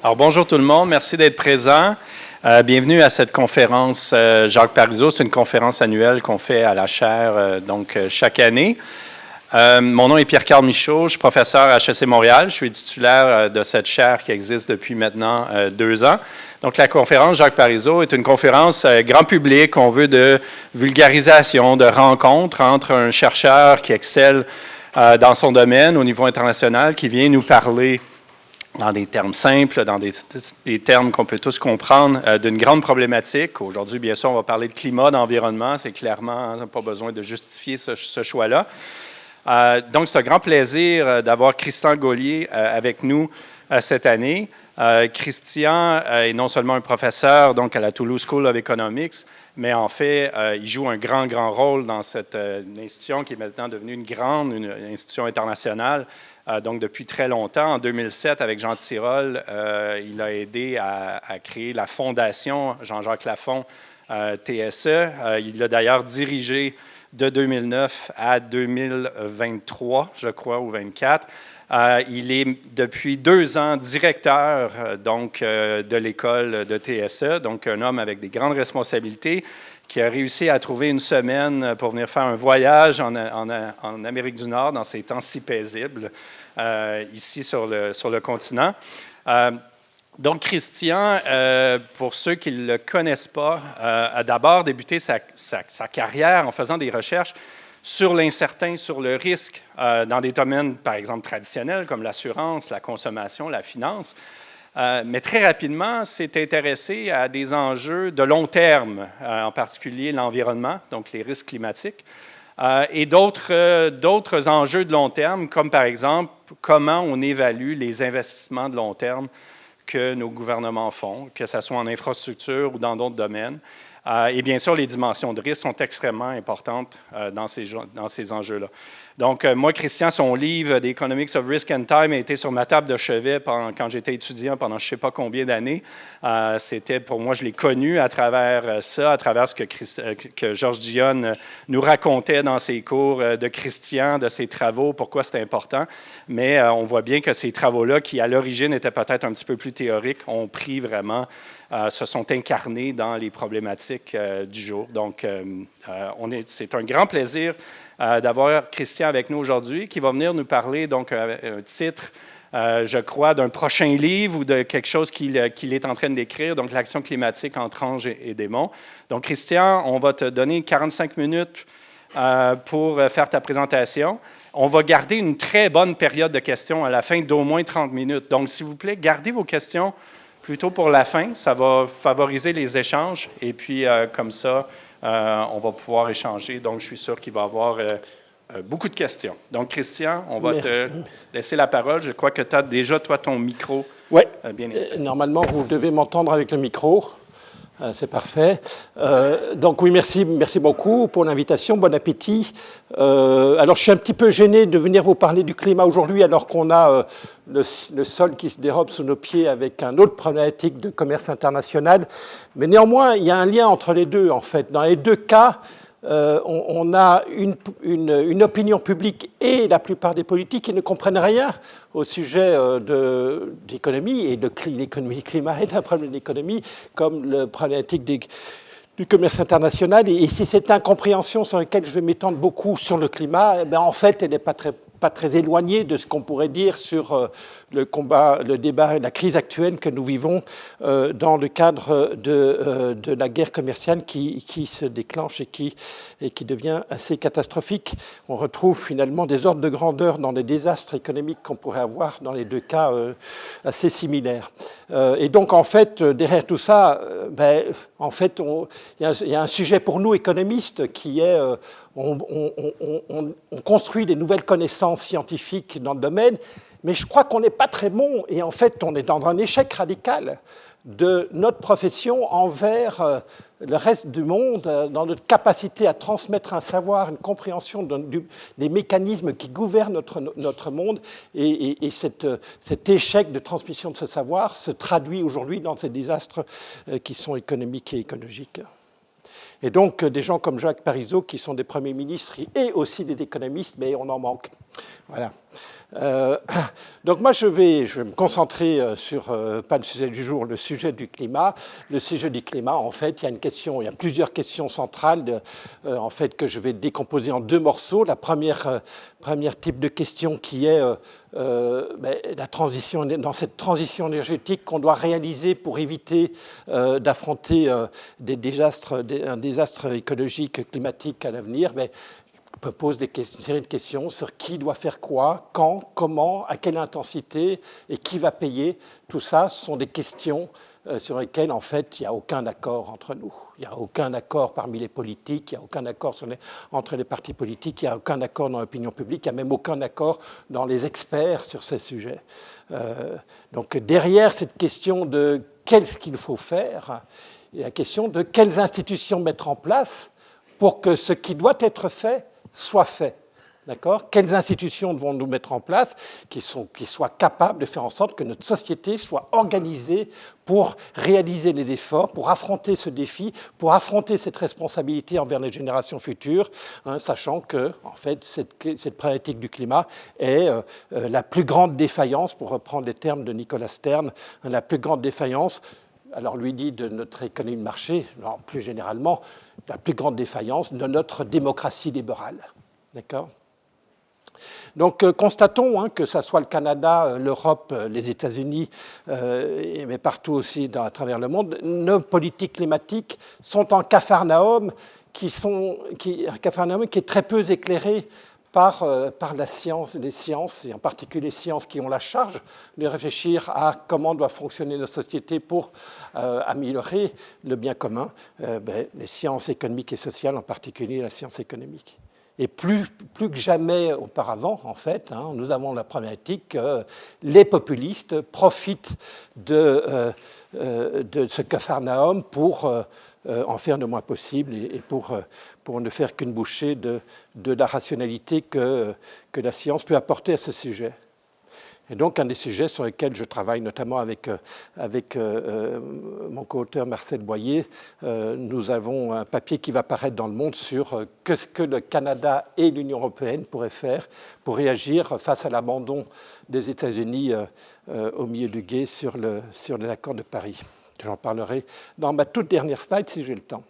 Alors, bonjour tout le monde, merci d'être présent. Bienvenue à cette conférence Jacques Parizeau. C'est une conférence annuelle qu'on fait à la chaire chaque année. Mon nom est Pierre-Carl Michaud, je suis professeur à HEC Montréal. Je suis titulaire de cette chaire qui existe depuis maintenant 2 ans. Donc, la conférence Jacques Parizeau est une conférence grand public. On veut de vulgarisation, de rencontre entre un chercheur qui excelle dans son domaine au niveau international, qui vient nous parler dans des termes simples, dans des termes qu'on peut tous comprendre, d'une grande problématique. Aujourd'hui, bien sûr, on va parler de climat, d'environnement. C'est clairement pas besoin de justifier ce choix-là. Donc, c'est un grand plaisir d'avoir Christian Gaulier avec nous cette année. Christian est non seulement un professeur donc à la Toulouse School of Economics, mais en fait, il joue un grand rôle dans cette institution qui est maintenant devenue une institution internationale. Donc, depuis très longtemps, en 2007, avec Jean Tirole, il a aidé à créer la fondation Jean-Jacques Lafond TSE. Il l'a d'ailleurs dirigé de 2009 à 2023, je crois, ou 2024. Il est depuis 2 ans directeur de l'école de TSE, donc un homme avec des grandes responsabilités qui a réussi à trouver une semaine pour venir faire un voyage en Amérique du Nord dans ces temps si paisibles, ici sur le continent. Donc, Christian, pour ceux qui ne le connaissent pas, a d'abord débuté sa carrière en faisant des recherches sur l'incertain, sur le risque, dans des domaines, par exemple, traditionnels comme l'assurance, la consommation, la finance. Mais très rapidement, s'est intéressé à des enjeux de long terme, en particulier l'environnement, donc les risques climatiques, et d'autres enjeux de long terme, comme par exemple, comment on évalue les investissements de long terme que nos gouvernements font, que ce soit en infrastructure ou dans d'autres domaines. Et bien sûr, les dimensions de risque sont extrêmement importantes dans ces enjeux-là. Donc, moi, Christian, son livre « The Economics of Risk and Time » a été sur ma table de chevet quand j'étais étudiant pendant je ne sais pas combien d'années. C'était, pour moi, je l'ai connu à travers ça, à travers ce que Georges Dionne nous racontait dans ses cours de Christian, de ses travaux, pourquoi c'était important. Mais on voit bien que ces travaux-là, qui à l'origine étaient peut-être un petit peu plus théoriques, ont pris vraiment, se sont incarnés dans les problématiques du jour. Donc, c'est un grand plaisir d'avoir Christian avec nous aujourd'hui, qui va venir nous parler, donc, un titre, je crois, d'un prochain livre ou de quelque chose qu'il est en train d'écrire, donc l'action climatique entre anges et démons. Donc, Christian, on va te donner 45 minutes pour faire ta présentation. On va garder une très bonne période de questions à la fin d'au moins 30 minutes. Donc, s'il vous plaît, gardez vos questions plutôt pour la fin. Ça va favoriser les échanges et puis, comme ça, on va pouvoir échanger. Donc, je suis sûr qu'il va y avoir beaucoup de questions. Donc, Christian, on va te laisser la parole. Je crois que tu as déjà, toi, ton micro bien installé. Normalement, vous devez m'entendre avec le micro. C'est parfait. Donc oui, merci beaucoup pour l'invitation. Bon appétit. Alors, je suis un petit peu gêné de venir vous parler du climat aujourd'hui, alors qu'on a le sol qui se dérobe sous nos pieds avec un autre problématique de commerce international. Mais néanmoins, il y a un lien entre les deux, en fait. Dans les deux cas, on a une opinion publique et la plupart des politiques qui ne comprennent rien au sujet d'économie et de l'économie climat et d'un problème d'économie, comme le problématique du commerce international. Et c'est cette incompréhension sur laquelle je vais m'étendre beaucoup sur le climat, en fait, elle n'est pas très éloignée de ce qu'on pourrait dire sur le débat et la crise actuelle que nous vivons dans le cadre de la guerre commerciale qui se déclenche et qui devient assez catastrophique. On retrouve finalement des ordres de grandeur dans les désastres économiques qu'on pourrait avoir dans les deux cas assez similaires. Et donc, en fait, derrière tout ça, en fait, il y a un sujet pour nous, économistes, qui est on construit des nouvelles connaissances scientifiques dans le domaine, mais je crois qu'on n'est pas très bon, et en fait, on est dans un échec radical de notre profession envers le reste du monde, dans notre capacité à transmettre un savoir, une compréhension des mécanismes qui gouvernent notre monde. Et cet échec de transmission de ce savoir se traduit aujourd'hui dans ces désastres qui sont économiques et écologiques. Et donc, des gens comme Jacques Parizeau, qui sont des premiers ministres et aussi des économistes, mais on en manque. Voilà. Donc moi, je vais me concentrer sur, pas le sujet du jour, le sujet du climat. Le sujet du climat, en fait, il y a plusieurs questions centrales, en fait, que je vais décomposer en deux morceaux. La première type de question qui est la transition, dans cette transition énergétique qu'on doit réaliser pour éviter d'affronter un désastre écologique, climatique à l'avenir. Pose une série de questions sur qui doit faire quoi, quand, comment, à quelle intensité et qui va payer. Tout ça sont des questions sur lesquelles, en fait, il n'y a aucun accord entre nous. Il n'y a aucun accord parmi les politiques, il n'y a aucun accord entre les partis politiques, il n'y a aucun accord dans l'opinion publique, il n'y a même aucun accord dans les experts sur ces sujets. Donc derrière cette question de qu'est-ce qu'il faut faire, il y a la question de quelles institutions mettre en place pour que ce qui doit être fait soit fait. D'accord ? Quelles institutions devons-nous mettre en place qui soient capables de faire en sorte que notre société soit organisée pour réaliser les efforts, pour affronter ce défi, pour affronter cette responsabilité envers les générations futures, sachant que, en fait, cette problématique du climat est la plus grande défaillance, pour reprendre les termes de Nicolas Stern, la plus grande défaillance. Alors, lui dit de notre économie de marché, non, plus généralement, la plus grande défaillance de notre démocratie libérale. D'accord ? Donc, constatons que ce soit le Canada, l'Europe, les États-Unis, mais partout aussi à travers le monde, nos politiques climatiques sont en Capharnaüm qui est très peu éclairé par la science, les sciences, et en particulier les sciences qui ont la charge de réfléchir à comment doit fonctionner nos sociétés pour améliorer le bien commun, les sciences économiques et sociales, en particulier la science économique. Et plus que jamais auparavant, en fait, nous avons la problématique que les populistes profitent de ce Capharnaüm pour en faire le moins possible et pour ne faire qu'une bouchée de la rationalité que la science peut apporter à ce sujet. Et donc, un des sujets sur lesquels je travaille, notamment avec mon co-auteur Marcel Boyer, nous avons un papier qui va paraître dans Le Monde sur ce que le Canada et l'Union européenne pourraient faire pour réagir face à l'abandon des États-Unis au milieu du gué sur l'accord de Paris. J'en parlerai dans ma toute dernière slide si j'ai le temps.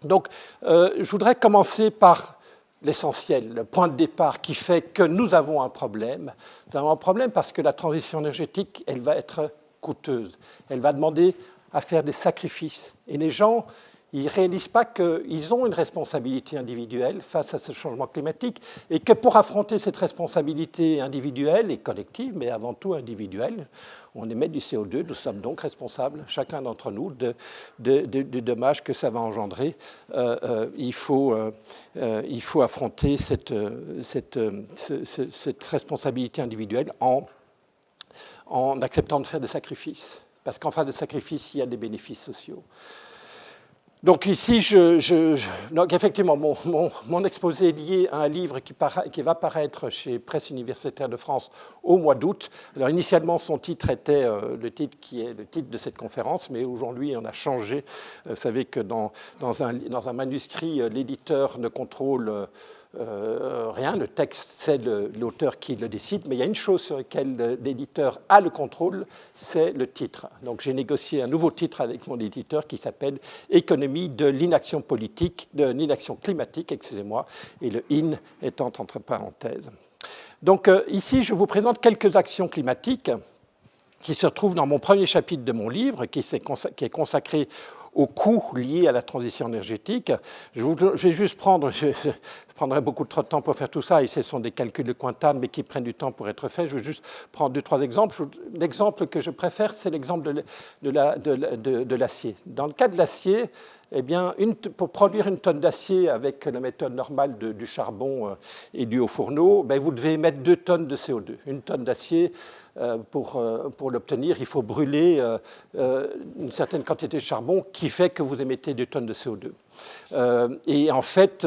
Donc, je voudrais commencer par l'essentiel, le point de départ qui fait que nous avons un problème. Nous avons un problème parce que la transition énergétique, elle va être coûteuse. Elle va demander à faire des sacrifices. Et les gens, ils ne réalisent pas qu'ils ont une responsabilité individuelle face à ce changement climatique et que pour affronter cette responsabilité individuelle et collective, mais avant tout individuelle, on émet du CO2, nous sommes donc responsables, chacun d'entre nous, des dommages que ça va engendrer. Il faut affronter cette responsabilité individuelle en acceptant de faire des sacrifices. Parce qu'en face de sacrifices, il y a des bénéfices sociaux. Donc ici, donc effectivement, mon exposé est lié à un livre qui va paraître chez Presse universitaire de France au mois d'août. Alors initialement, son titre était le titre qui est le titre de cette conférence, mais aujourd'hui, on a changé. Vous savez que dans un manuscrit, l'éditeur ne contrôle rien, le texte, c'est l'auteur qui le décide, mais il y a une chose sur laquelle l'éditeur a le contrôle, c'est le titre. Donc j'ai négocié un nouveau titre avec mon éditeur qui s'appelle « Économie de l'inaction politique, de l'inaction climatique », excusez-moi, et le « in » étant entre parenthèses. Donc ici, je vous présente quelques actions climatiques qui se retrouvent dans mon premier chapitre de mon livre, qui est consacré aux coûts liés à la transition énergétique. Je vais juste je prendrai beaucoup trop de temps pour faire tout ça, et ce sont des calculs de quantame, mais qui prennent du temps pour être faits. Je vais juste prendre 2-3 exemples. L'exemple que je préfère, c'est l'exemple de l'acier. Dans le cas de l'acier, eh bien, pour produire une tonne d'acier avec la méthode normale du charbon et du haut fourneau, vous devez émettre 2 tonnes de CO2. Une tonne d'acier, pour l'obtenir, il faut brûler une certaine quantité de charbon qui fait que vous émettez 2 tonnes de CO2. Et en fait,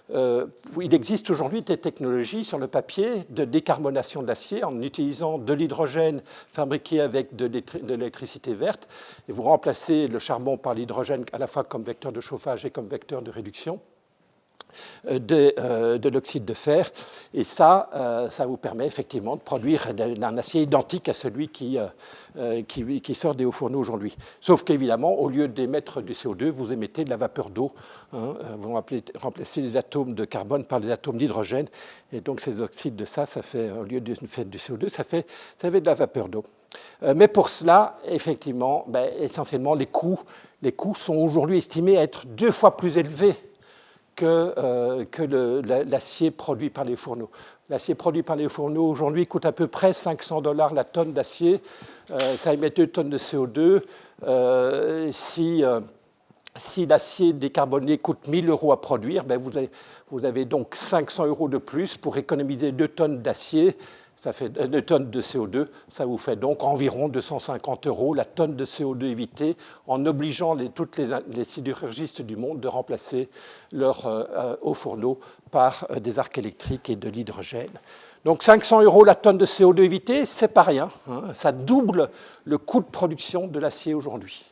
il existe aujourd'hui des technologies sur le papier de décarbonation de l'acier en utilisant de l'hydrogène fabriqué avec de l'électricité verte. Et vous remplacez le charbon par l'hydrogène à la fois comme vecteur de chauffage et comme vecteur de réduction. de l'oxyde de fer. Et ça vous permet effectivement de produire un acier identique à celui qui sort des hauts fourneaux aujourd'hui. Sauf qu'évidemment, au lieu d'émettre du CO2, vous émettez de la vapeur d'eau. Vous remplacez les atomes de carbone par les atomes d'hydrogène. Et donc ces oxydes de ça fait, au lieu de faire du CO2, ça fait de la vapeur d'eau. Mais pour cela, effectivement, essentiellement, les coûts sont aujourd'hui estimés à être 2 fois plus élevés que l'acier produit par les fourneaux. L'acier produit par les fourneaux aujourd'hui coûte à peu près $500 la tonne d'acier. Ça émet 2 tonnes de CO2. Si l'acier décarboné coûte 1 000 € à produire, vous avez donc 500 € de plus pour économiser 2 tonnes d'acier. Ça fait 2 tonnes de CO2, ça vous fait donc environ 250 € la tonne de CO2 évitée, en obligeant toutes les sidérurgistes du monde de remplacer leurs hauts fourneaux par des arcs électriques et de l'hydrogène. Donc 500 € la tonne de CO2 évitée, c'est pas rien. Ça double le coût de production de l'acier aujourd'hui.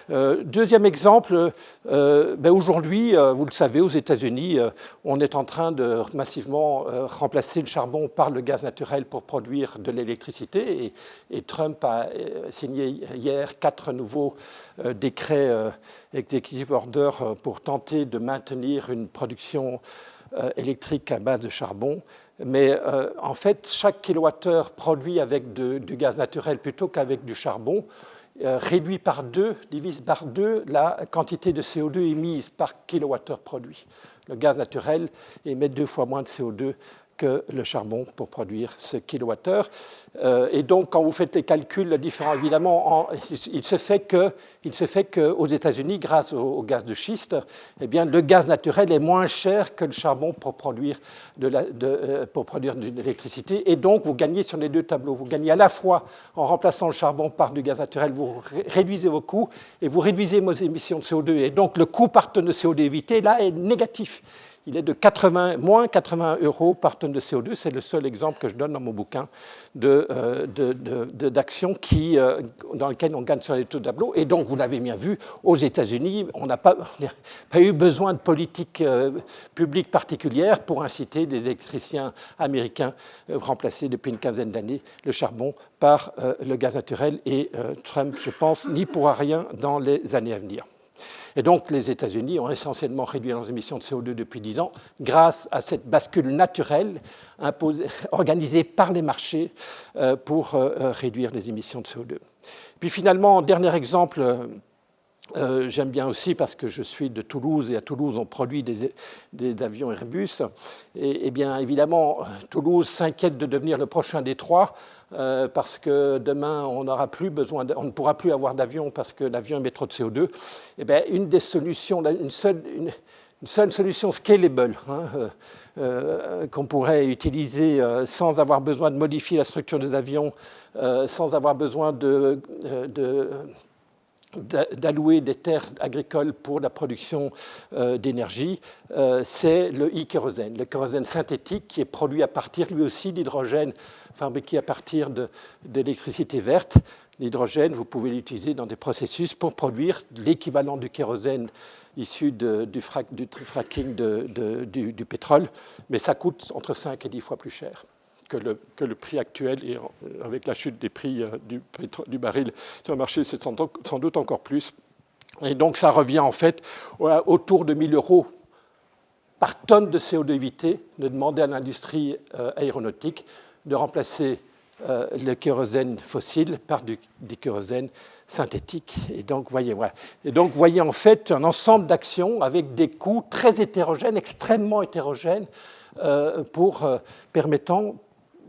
Deuxième exemple, aujourd'hui, vous le savez, aux États-Unis, on est en train de massivement remplacer le charbon par le gaz naturel pour produire de l'électricité. Et Trump a signé hier 4 nouveaux décrets executive order pour tenter de maintenir une production électrique à base de charbon. Mais en fait, chaque kilowattheure produit avec du gaz naturel plutôt qu'avec du charbon divise par 2 la quantité de CO2 émise par kilowattheure produit. Le gaz naturel émet 2 fois moins de CO2 que le charbon pour produire ce kilowattheure. Et donc, quand vous faites les calculs, le différent, évidemment, il se fait qu'aux États-Unis, grâce au gaz de schiste, eh bien, le gaz naturel est moins cher que le charbon pour produire de l'électricité. Et donc, vous gagnez sur les 2 tableaux. Vous gagnez à la fois en remplaçant le charbon par du gaz naturel, vous réduisez vos coûts et vous réduisez vos émissions de CO2. Et donc, le coût par tonne de CO2 évité, là, est négatif. Il est de moins 80 € par tonne de CO2. C'est le seul exemple que je donne dans mon bouquin d'action dans lequel on gagne sur les 2 tableaux. Et donc, vous l'avez bien vu, aux États-Unis, on n'a pas eu besoin de politique publique particulière pour inciter les électriciens américains remplacer depuis une quinzaine d'années le charbon par le gaz naturel. Et Trump, je pense, n'y pourra rien dans les années à venir. Et donc, les États-Unis ont essentiellement réduit leurs émissions de CO2 depuis 10 ans grâce à cette bascule naturelle organisée par les marchés pour réduire les émissions de CO2. Puis finalement, dernier exemple, j'aime bien aussi parce que je suis de Toulouse et à Toulouse, on produit des avions Airbus. Et bien évidemment, Toulouse s'inquiète de devenir le prochain Détroit parce que demain, on ne pourra plus avoir d'avion parce que l'avion émet trop de CO2. Et bien, une des solutions, une seule solution scalable qu'on pourrait utiliser sans avoir besoin de modifier la structure des avions, sans avoir besoin d'allouer des terres agricoles pour la production d'énergie, c'est le e-kérosène, le kérosène synthétique qui est produit à partir, lui aussi, d'hydrogène fabriqué à partir d'électricité verte. L'hydrogène, vous pouvez l'utiliser dans des processus pour produire l'équivalent du kérosène issu du fracking du pétrole, mais ça coûte entre 5 et 10 fois plus cher que le prix actuel, et avec la chute des prix du baril sur le marché, c'est sans doute encore plus. Et donc ça revient en fait autour de 1 000 € par tonne de CO2 évité, de demander à l'industrie aéronautique de remplacer le kérosène fossile par du kérosène synthétique. Et donc, voyez en fait un ensemble d'actions avec des coûts très hétérogènes, extrêmement hétérogènes, permettant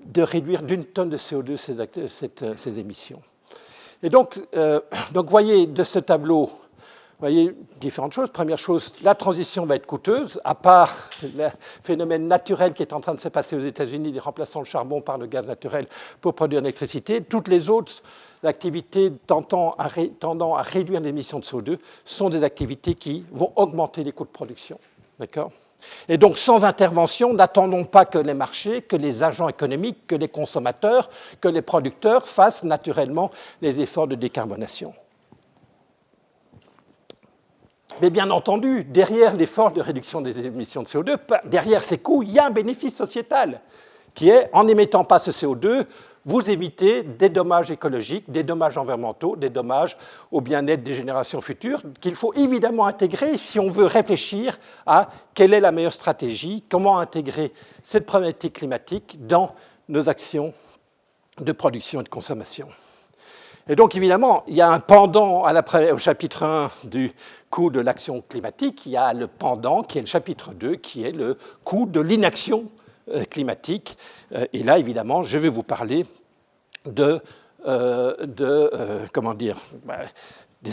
de réduire d'1 tonne de CO2 ces émissions. Et donc, voyez de ce tableau, voyez différentes choses. Première chose, la transition va être coûteuse, à part le phénomène naturel qui est en train de se passer aux États-Unis, remplaçant le charbon par le gaz naturel pour produire de l'électricité. Toutes les autres activités tendant à réduire l'émission de CO2 sont des activités qui vont augmenter les coûts de production. D'accord ? Et donc, sans intervention, n'attendons pas que les marchés, que les agents économiques, que les consommateurs, que les producteurs fassent naturellement les efforts de décarbonation. Mais bien entendu, derrière l'effort de réduction des émissions de CO2, derrière ces coûts, il y a un bénéfice sociétal qui est, en n'émettant pas ce CO2, vous évitez des dommages écologiques, des dommages environnementaux, des dommages au bien-être des générations futures, qu'il faut évidemment intégrer si on veut réfléchir à quelle est la meilleure stratégie, comment intégrer cette problématique climatique dans nos actions de production et de consommation. Et donc, évidemment, il y a un pendant au chapitre 1 du coût de l'action climatique, il y a le pendant qui est le chapitre 2, qui est le coût de l'inaction climatique. Et là, évidemment, je vais vous parler des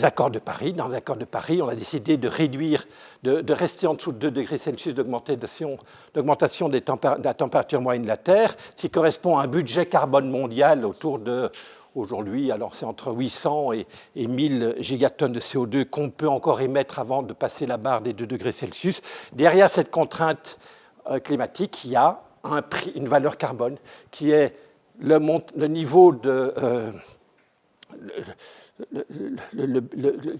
accords de Paris. Dans les accords de Paris, on a décidé de réduire, de rester en dessous de 2 degrés Celsius d'augmentation de la température moyenne de la Terre, ce qui correspond à un budget carbone mondial autour de... Aujourd'hui, alors c'est entre 800 et 1000 gigatonnes de CO2 qu'on peut encore émettre avant de passer la barre des 2 degrés Celsius. Derrière cette contrainte climatique, il y a un prix, une valeur carbone qui est le niveau de...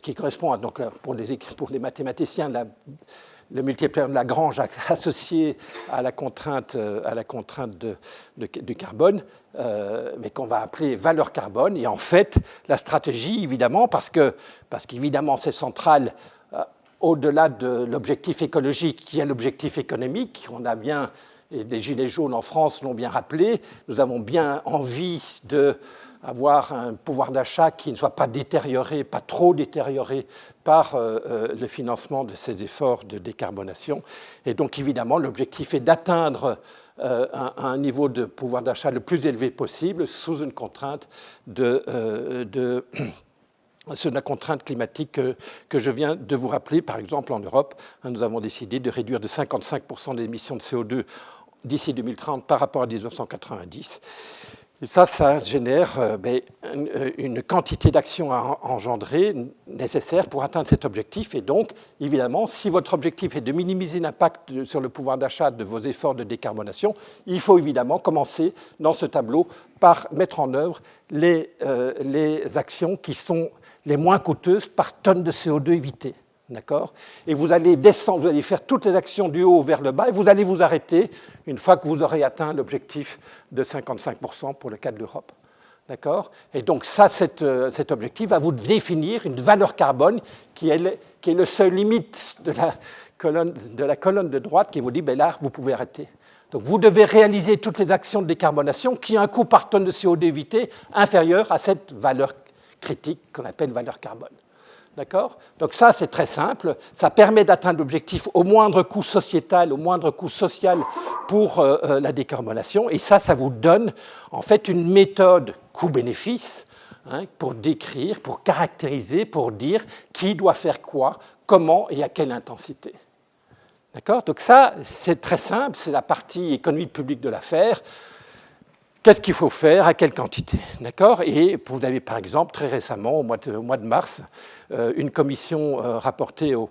qui correspond à, donc, pour les mathématiciens, le multiplicateur de Lagrange associé à la contrainte de carbone, mais qu'on va appeler valeur carbone. Et en fait, la stratégie, évidemment, parce qu'évidemment, ces centrales, au-delà de l'objectif écologique, qui est l'objectif économique, on a bien, et les Gilets jaunes en France l'ont bien rappelé, nous avons bien envie d'avoir un pouvoir d'achat qui ne soit pas détérioré, pas trop détérioré par le financement de ces efforts de décarbonation. Et donc, évidemment, l'objectif est d'atteindre un niveau de pouvoir d'achat le plus élevé possible sous une contrainte c'est la contrainte climatique que je viens de vous rappeler. Par exemple, en Europe, nous avons décidé de réduire de 55% les émissions de CO2 d'ici 2030 par rapport à 1990. Et ça génère une quantité d'actions à engendrer nécessaire pour atteindre cet objectif. Et donc, évidemment, si votre objectif est de minimiser l'impact sur le pouvoir d'achat de vos efforts de décarbonation, il faut évidemment commencer dans ce tableau par mettre en œuvre les actions qui sont les moins coûteuses par tonne de CO2 évité. D'accord ? Et vous allez descendre, vous allez faire toutes les actions du haut vers le bas et vous allez vous arrêter une fois que vous aurez atteint l'objectif de 55% pour le cas de l'Europe. D'accord ? Et donc ça, cet objectif va vous définir une valeur carbone qui est le seuil limite de la colonne de droite qui vous dit, ben là, vous pouvez arrêter. Donc vous devez réaliser toutes les actions de décarbonation qui ont un coût par tonne de CO2 évité inférieur à cette valeur critique qu'on appelle valeur carbone. D'accord ? Donc ça, c'est très simple. Ça permet d'atteindre l'objectif au moindre coût sociétal, au moindre coût social pour la décarbonation. Et ça vous donne en fait une méthode coût-bénéfice pour décrire, pour caractériser, pour dire qui doit faire quoi, comment et à quelle intensité. D'accord ? Donc ça, c'est très simple. C'est la partie économie publique de l'affaire. Qu'est-ce qu'il faut faire, à quelle quantité, d'accord ? Et vous avez par exemple très récemment, au mois de mars, une commission rapportée au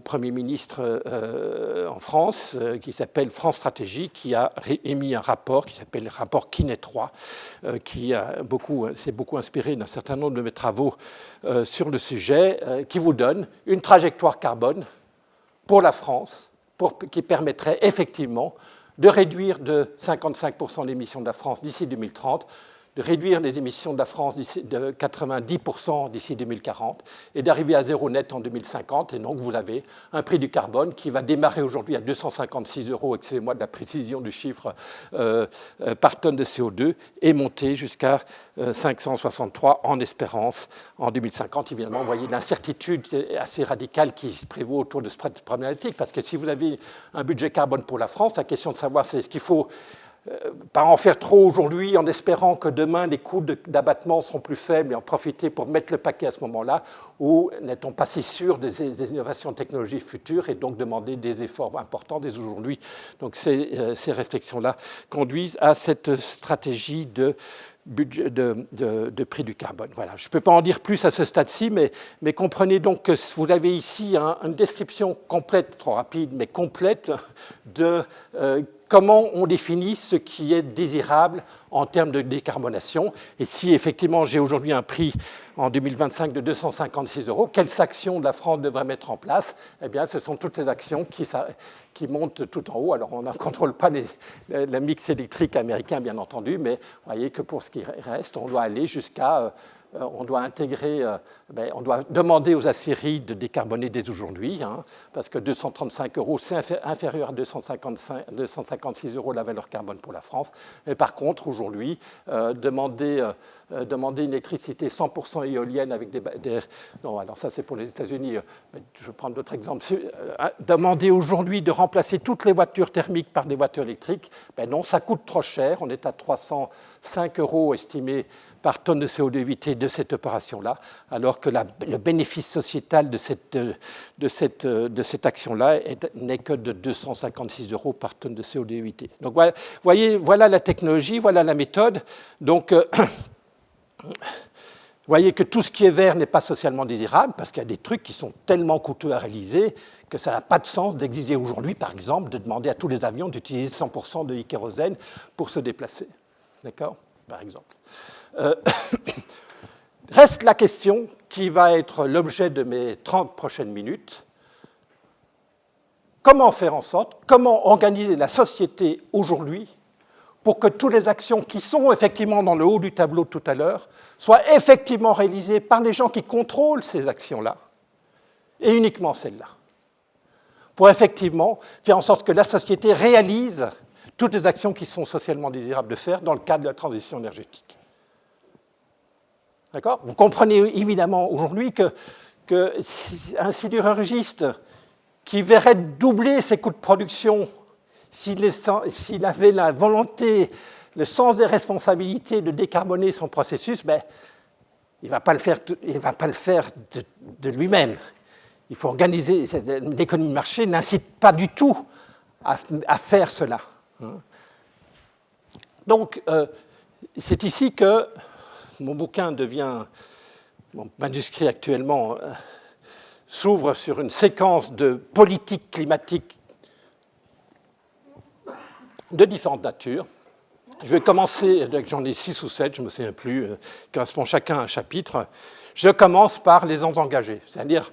Premier ministre en France, qui s'appelle France Stratégie, qui a émis un rapport qui s'appelle le rapport Quinet 3, qui s'est beaucoup inspiré d'un certain nombre de mes travaux sur le sujet, qui vous donne une trajectoire carbone pour la France, qui permettrait effectivement de réduire de 55% l'émission de la France d'ici 2030, de réduire les émissions de la France de 90% d'ici 2040 et d'arriver à zéro net en 2050. Et donc, vous avez un prix du carbone qui va démarrer aujourd'hui à 256 €, excusez-moi de la précision du chiffre, par tonne de CO2 et monter jusqu'à 563 en espérance en 2050. Évidemment, vous voyez l'incertitude assez radicale qui se prévaut autour de cette problématique, parce que si vous avez un budget carbone pour la France, la question de savoir c'est ce qu'il faut pas en faire trop aujourd'hui en espérant que demain les coûts d'abattement seront plus faibles et en profiter pour mettre le paquet à ce moment-là, ou n'est-on pas si sûr des innovations technologiques futures et donc demander des efforts importants dès aujourd'hui. Donc ces réflexions-là conduisent à cette stratégie de prix du carbone. Voilà. Je ne peux pas en dire plus à ce stade-ci, mais comprenez donc que vous avez ici une description complète, trop rapide, mais complète de comment on définit ce qui est désirable en termes de décarbonation. Et si effectivement j'ai aujourd'hui un prix en 2025 de 256 €, quelles actions la France devrait mettre en place? Eh bien, ce sont toutes les actions qui montent tout en haut. Alors, on ne contrôle pas le mix électrique américain, bien entendu, mais vous voyez que pour ce qui reste, on doit aller jusqu'à... on doit intégrer, on doit demander aux aciéries de décarboner dès aujourd'hui, hein, parce que 235 €, c'est inférieur à 256 € la valeur carbone pour la France. Et par contre, aujourd'hui, demander une électricité 100% éolienne avec non, alors ça c'est pour les États-Unis, je vais prendre d'autres exemples. Demander aujourd'hui de remplacer toutes les voitures thermiques par des voitures électriques, non, ça coûte trop cher. On est à 305 € estimés par tonne de CO2 évité de cette opération-là, alors que le bénéfice sociétal de cette action-là n'est que de 256 € par tonne de CO2 évité. Donc, vous voyez, voilà la technologie, voilà la méthode. Donc, vous voyez que tout ce qui est vert n'est pas socialement désirable, parce qu'il y a des trucs qui sont tellement coûteux à réaliser que ça n'a pas de sens d'exiger aujourd'hui, par exemple, de demander à tous les avions d'utiliser 100% de e-kérosène pour se déplacer. D'accord ? Par exemple. Reste la question qui va être l'objet de mes 30 prochaines minutes. Comment faire en sorte, comment organiser la société aujourd'hui pour que toutes les actions qui sont effectivement dans le haut du tableau tout à l'heure soient effectivement réalisées par les gens qui contrôlent ces actions-là, et uniquement celles-là, pour effectivement faire en sorte que la société réalise toutes les actions qui sont socialement désirables de faire dans le cadre de la transition énergétique. D'accord ? Vous comprenez évidemment aujourd'hui qu'un sidérurgiste qui verrait doubler ses coûts de production s'il avait la volonté, le sens des responsabilités de décarboner son processus, il ne va pas le faire de lui-même. Il faut organiser. L'économie de marché n'incite pas du tout à faire cela. Donc, c'est ici que mon bouquin mon manuscrit actuellement, s'ouvre sur une séquence de politiques climatiques de différentes natures. Je vais commencer, j'en ai 6 ou 7, je ne me souviens plus, qui correspondent chacun à un chapitre. Je commence par les engagés, c'est-à-dire,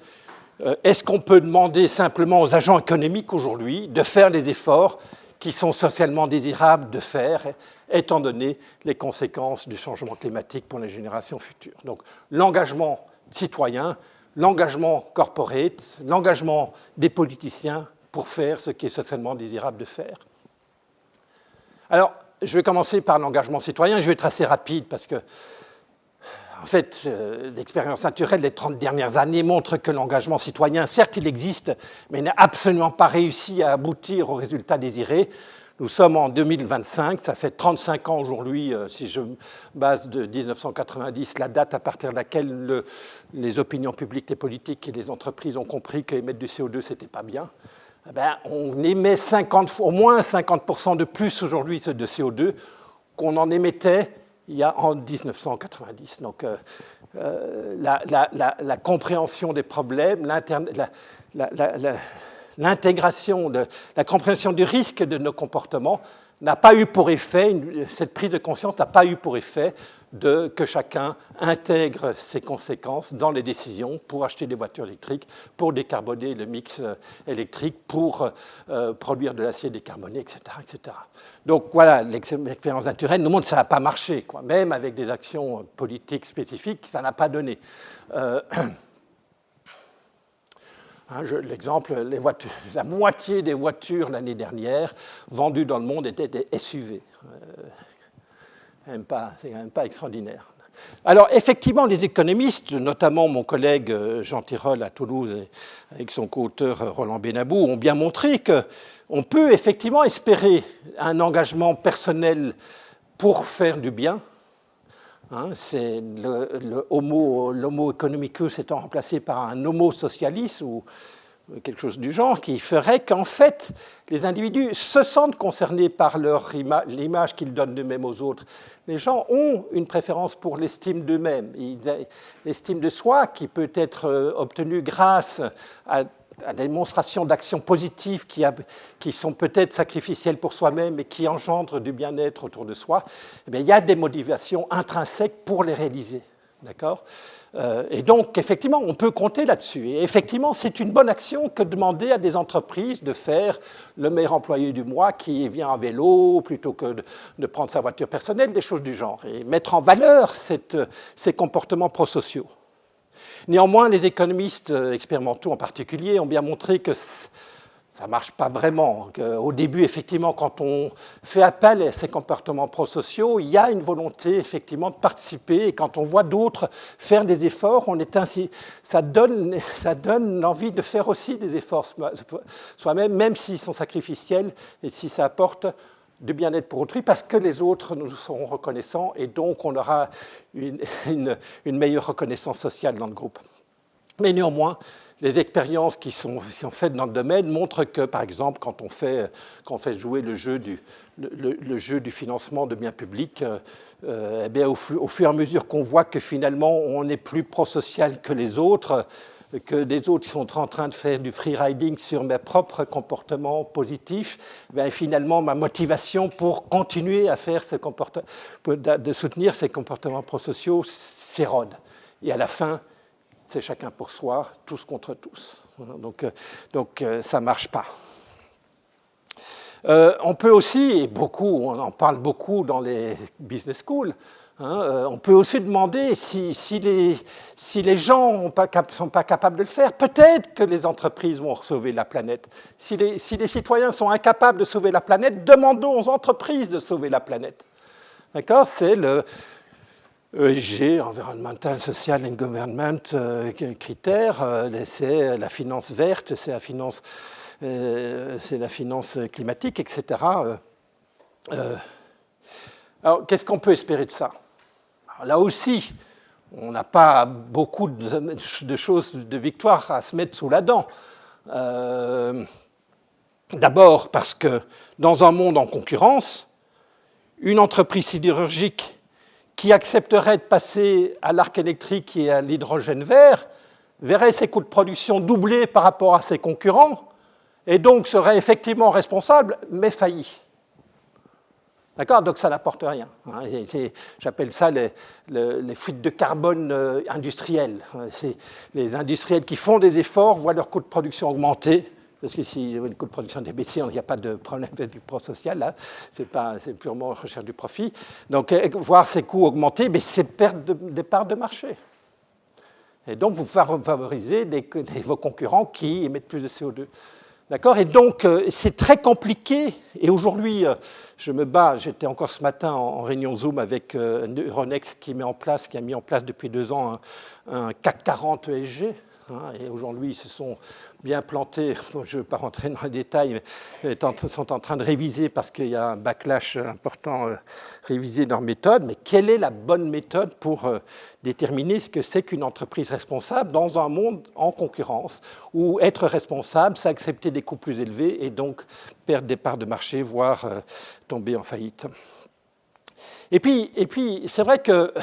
est-ce qu'on peut demander simplement aux agents économiques aujourd'hui de faire les efforts qui sont socialement désirables de faire, étant donné les conséquences du changement climatique pour les générations futures. Donc, l'engagement citoyen, l'engagement corporate, l'engagement des politiciens pour faire ce qui est socialement désirable de faire. Alors, je vais commencer par l'engagement citoyen. Je vais être assez rapide parce que, en fait, l'expérience naturelle des 30 dernières années montre que l'engagement citoyen, certes, il existe, mais n'a absolument pas réussi à aboutir aux résultats désirés. Nous sommes en 2025, ça fait 35 ans aujourd'hui, si je base de 1990, la date à partir de laquelle les opinions publiques, les politiques et les entreprises ont compris qu'émettre du CO2, ce n'était pas bien. On émet au moins 50% de plus aujourd'hui de CO2 qu'on en émettait en 1990. Donc, la compréhension des problèmes, l'intégration, la compréhension du risque de nos comportements n'a pas eu pour effet, cette prise de conscience n'a pas eu pour effet que chacun intègre ses conséquences dans les décisions pour acheter des voitures électriques, pour décarboner le mix électrique, pour produire de l'acier décarboné, etc., etc. Donc voilà, l'expérience naturelle nous montre que ça n'a pas marché, quoi. Même avec des actions politiques spécifiques, ça n'a pas donné. L'exemple, la moitié des voitures l'année dernière vendues dans le monde étaient des SUV. C'est quand même pas extraordinaire. Alors, effectivement, les économistes, notamment mon collègue Jean Tirole à Toulouse, avec son co-auteur Roland Benabou, ont bien montré qu'on peut effectivement espérer un engagement personnel pour faire du bien. C'est l'homo economicus étant remplacé par un homo socialis ou quelque chose du genre, qui ferait qu'en fait, les individus se sentent concernés par l'image qu'ils donnent d'eux-mêmes aux autres. Les gens ont une préférence pour l'estime d'eux-mêmes. L'estime de soi qui peut être obtenue grâce à la démonstration d'actions positives qui sont peut-être sacrificielles pour soi-même et qui engendrent du bien-être autour de soi, eh bien, il y a des motivations intrinsèques pour les réaliser. D'accord ? Et donc, effectivement, on peut compter là-dessus. Et effectivement, c'est une bonne action que de demander à des entreprises de faire le meilleur employé du mois qui vient à vélo plutôt que de prendre sa voiture personnelle, des choses du genre, et mettre en valeur ces comportements prosociaux. Néanmoins, les économistes expérimentaux en particulier ont bien montré que ça ne marche pas vraiment. Au début, effectivement, quand on fait appel à ces comportements prosociaux, il y a une volonté, effectivement, de participer. Et quand on voit d'autres faire des efforts, ça donne l'envie de faire aussi des efforts soi-même, même s'ils sont sacrificiels et si ça apporte du bien-être pour autrui, parce que les autres nous seront reconnaissants et donc on aura une meilleure reconnaissance sociale dans le groupe. Mais néanmoins, les expériences qui sont faites dans le domaine montrent que, par exemple, quand on fait jouer le jeu du financement de biens publics, eh bien, au fur et à mesure qu'on voit que finalement on est plus prosocial que les autres qui sont en train de faire du free riding sur mes propres comportements positifs, bien, finalement ma motivation pour continuer à faire de soutenir ces comportements prosociaux s'érode. Et à la fin, c'est chacun pour soi, tous contre tous. Donc ça ne marche pas. On peut aussi, et on en parle beaucoup dans les business schools, on peut aussi demander si les gens ne sont pas capables de le faire, peut-être que les entreprises vont sauver la planète. Si les citoyens sont incapables de sauver la planète, demandons aux entreprises de sauver la planète. D'accord ? C'est le ESG, Environmental, Social and Government, critère, c'est la finance verte, c'est la finance climatique, etc. Alors, qu'est-ce qu'on peut espérer de ça ? Alors, là aussi, on n'a pas beaucoup de choses, de victoires à se mettre sous la dent. D'abord parce que dans un monde en concurrence, une entreprise sidérurgique qui accepterait de passer à l'arc électrique et à l'hydrogène vert verrait ses coûts de production doublés par rapport à ses concurrents et donc serait effectivement responsable, mais failli. D'accord ? Donc ça n'apporte rien. J'appelle ça les fuites de carbone industrielles. C'est les industriels qui font des efforts voient leurs coûts de production augmenter. Parce que si le coût de production est baissé, il n'y a pas de problème du pro-social, là. C'est purement recherche du profit. Donc, voir ces coûts augmenter, mais c'est perdre des parts de marché. Et donc, vous favorisez vos concurrents qui émettent plus de CO2. D'accord ? Et donc, c'est très compliqué. Et aujourd'hui, je me bats, j'étais encore ce matin en réunion Zoom avec Euronext qui a mis en place depuis 2 ans un CAC 40 ESG. Et aujourd'hui, ils se sont bien plantés, je ne veux pas rentrer dans les détails, mais sont en train de réviser parce qu'il y a un backlash important, réviser leur méthode. Mais quelle est la bonne méthode pour déterminer ce que c'est qu'une entreprise responsable dans un monde en concurrence, où être responsable, c'est accepter des coûts plus élevés et donc perdre des parts de marché, voire tomber en faillite. Et puis c'est vrai que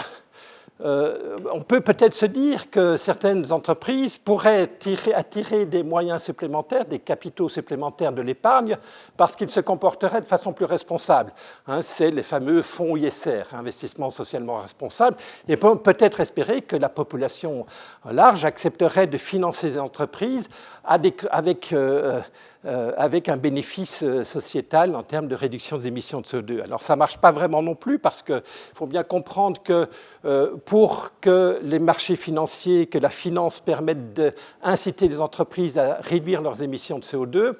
on peut peut-être se dire que certaines entreprises pourraient attirer des moyens supplémentaires, des capitaux supplémentaires de l'épargne, parce qu'ils se comporteraient de façon plus responsable. C'est les fameux fonds ISR, investissement socialement responsable, et peut-être espérer que la population large accepterait de financer ces entreprises avec un bénéfice sociétal en termes de réduction des émissions de CO2. Alors ça ne marche pas vraiment non plus parce qu'il faut bien comprendre que pour que les marchés financiers, que la finance permette d'inciter les entreprises à réduire leurs émissions de CO2,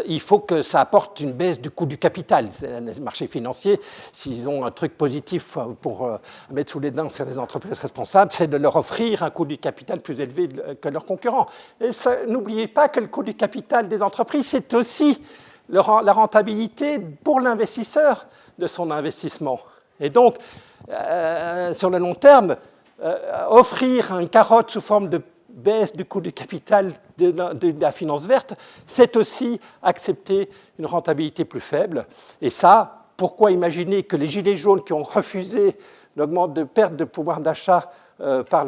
il faut que ça apporte une baisse du coût du capital. Les marchés financiers, s'ils ont un truc positif pour mettre sous les dents sur les entreprises responsables, c'est de leur offrir un coût du capital plus élevé que leurs concurrents. Et n'oubliez pas que le coût du capital des entreprises, c'est aussi la rentabilité pour l'investisseur de son investissement. Et donc, sur le long terme, offrir une carotte sous forme de baisse du coût du capital de la finance verte, c'est aussi accepter une rentabilité plus faible. Et ça, pourquoi imaginer que les gilets jaunes qui ont refusé de perdre de pouvoir d'achat par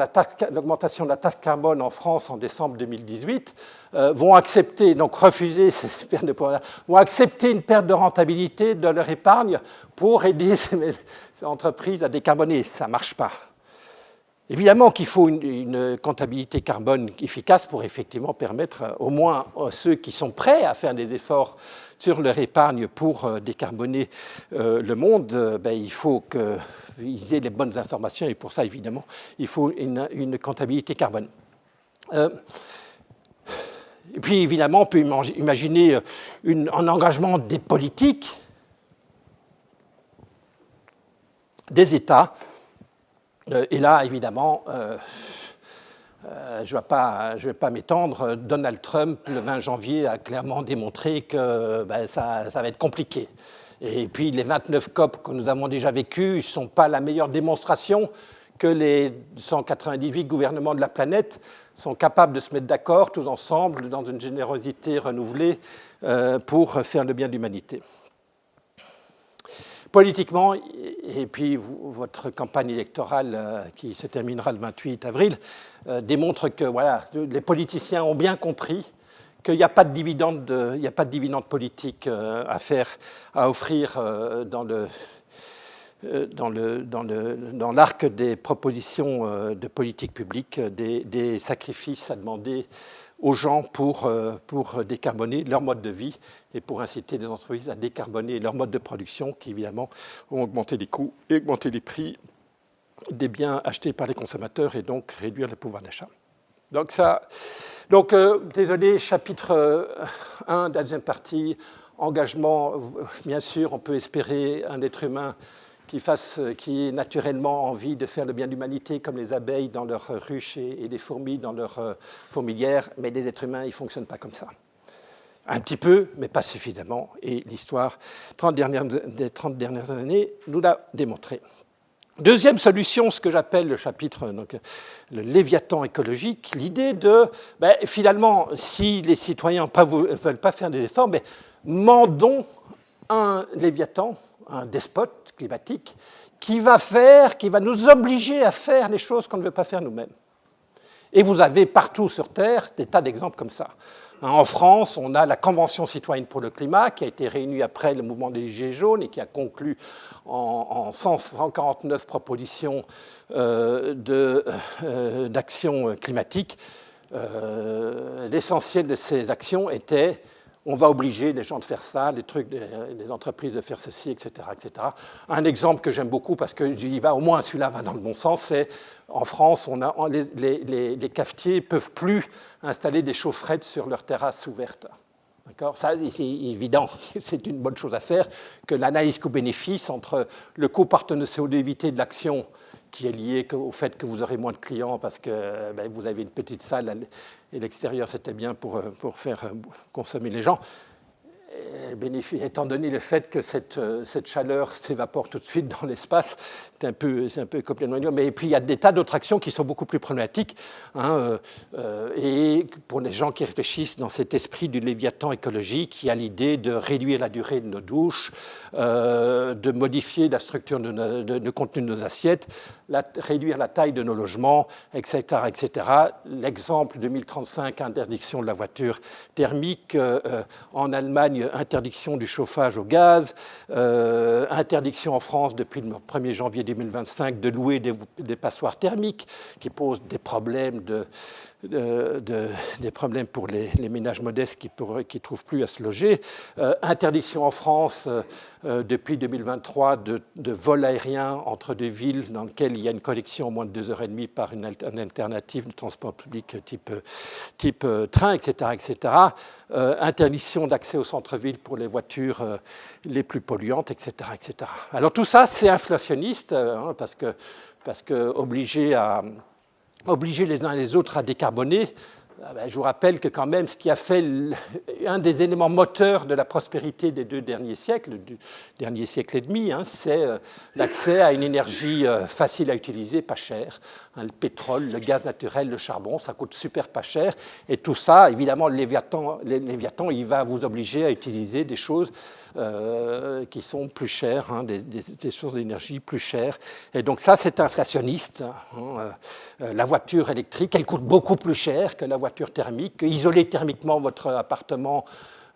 l'augmentation de la taxe carbone en France en décembre 2018, vont accepter, donc refuser cette perte de pouvoir, vont accepter une perte de rentabilité de leur épargne pour aider ces entreprises à décarboner. Ça ne marche pas. Évidemment qu'il faut une comptabilité carbone efficace pour effectivement permettre au moins à ceux qui sont prêts à faire des efforts sur leur épargne pour décarboner le monde, il faut qu'ils aient les bonnes informations et pour ça, évidemment, il faut une comptabilité carbone. Et puis, évidemment, on peut imaginer un engagement des politiques, des États. Et là, évidemment, je ne vais pas m'étendre. Donald Trump, le 20 janvier, a clairement démontré que ça va être compliqué. Et puis, les 29 COP que nous avons déjà vécus ne sont pas la meilleure démonstration que les 198 gouvernements de la planète sont capables de se mettre d'accord tous ensemble dans une générosité renouvelée pour faire le bien de l'humanité. Politiquement, et puis votre campagne électorale qui se terminera le 28 avril démontre que voilà, les politiciens ont bien compris qu'il n'y a pas de dividende politique à offrir dans l'arc des propositions de politique publique, des sacrifices à demander aux gens pour décarboner leur mode de vie et pour inciter les entreprises à décarboner leur mode de production qui, évidemment, vont augmenter les coûts et augmenter les prix des biens achetés par les consommateurs et donc réduire le pouvoir d'achat. Donc, désolé, chapitre 1, deuxième partie, engagement, bien sûr, on peut espérer un être humain qui ait naturellement envie de faire le bien de l'humanité, comme les abeilles dans leurs ruches et les fourmis dans leurs fourmilières, mais les êtres humains, ils ne fonctionnent pas comme ça. Un petit peu, mais pas suffisamment, et l'histoire des 30 dernières années nous l'a démontré. Deuxième solution, ce que j'appelle le chapitre, donc, le Léviathan écologique, l'idée de, finalement, si les citoyens ne veulent pas faire des efforts, mandons un Léviathan, un despote climatique, qui va nous obliger à faire les choses qu'on ne veut pas faire nous-mêmes. Et vous avez partout sur Terre des tas d'exemples comme ça. En France, on a la Convention citoyenne pour le climat qui a été réunie après le mouvement des Gilets jaunes et qui a conclu en 149 propositions d'action climatique. L'essentiel de ces actions était on va obliger les gens de faire ça, les entreprises de faire ceci, etc., etc. Un exemple que j'aime beaucoup, parce que au moins celui-là va dans le bon sens, c'est en France, les cafetiers ne peuvent plus installer des chaufferettes sur leurs terrasses ouvertes. D'accord ? Ça, c'est évident, c'est une bonne chose à faire, que l'analyse coût-bénéfice entre le coût par tonne de CO2 de l'action qui est lié au fait que vous aurez moins de clients parce que vous avez une petite salle et l'extérieur, c'était bien pour faire consommer les gens. Étant donné le fait que cette chaleur s'évapore tout de suite dans l'espace, c'est un peu complètement ignorant. Mais puis il y a des tas d'autres actions qui sont beaucoup plus problématiques. Et pour les gens qui réfléchissent dans cet esprit du Léviathan écologique, il y a l'idée de réduire la durée de nos douches, de modifier la structure de contenu de nos assiettes, réduire la taille de nos logements, etc., etc. L'exemple 2035, interdiction de la voiture thermique. En Allemagne, interdiction du chauffage au gaz. Interdiction en France depuis le 1er janvier 2025 de louer des passoires thermiques qui posent des problèmes pour les ménages modestes qui ne trouvent plus à se loger. Interdiction en France depuis 2023 de vol aérien entre deux villes dans lesquelles il y a une connexion en moins de 2h30 par une alternative de transport public type train, etc., etc. Interdiction d'accès au centre-ville pour les voitures les plus polluantes, etc., etc. Alors tout ça, c'est inflationniste parce que obliger les uns et les autres à décarboner, Je vous rappelle que quand même, ce qui a fait un des éléments moteurs de la prospérité des 2 derniers siècles, du dernier siècle et demi, c'est l'accès à une énergie facile à utiliser, pas chère. Le pétrole, le gaz naturel, le charbon, ça coûte super pas cher. Et tout ça, évidemment, le Léviathan, il va vous obliger à utiliser des choses qui sont plus chères, des sources d'énergie plus chères. Et donc ça, c'est inflationniste. La voiture électrique, elle coûte beaucoup plus cher que la voiture thermique. Isoler thermiquement votre appartement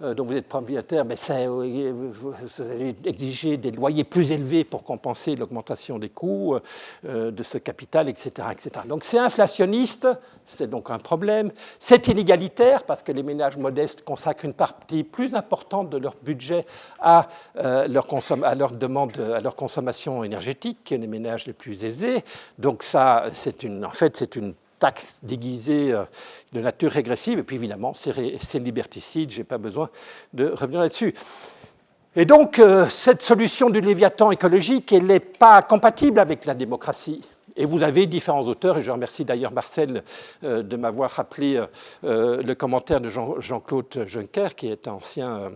dont vous êtes propriétaire, mais vous allez exiger des loyers plus élevés pour compenser l'augmentation des coûts de ce capital, etc., etc. Donc c'est inflationniste, c'est donc un problème. C'est inégalitaire parce que les ménages modestes consacrent une partie plus importante de leur budget à leur consommation énergétique que les ménages les plus aisés. Donc ça, c'est une taxe déguisée de nature régressive, et puis évidemment, c'est liberticide, je n'ai pas besoin de revenir là-dessus. Et donc, cette solution du Léviathan écologique, elle n'est pas compatible avec la démocratie. Et vous avez différents auteurs, et je remercie d'ailleurs Marcel de m'avoir rappelé le commentaire de Jean-Claude Juncker, qui est ancien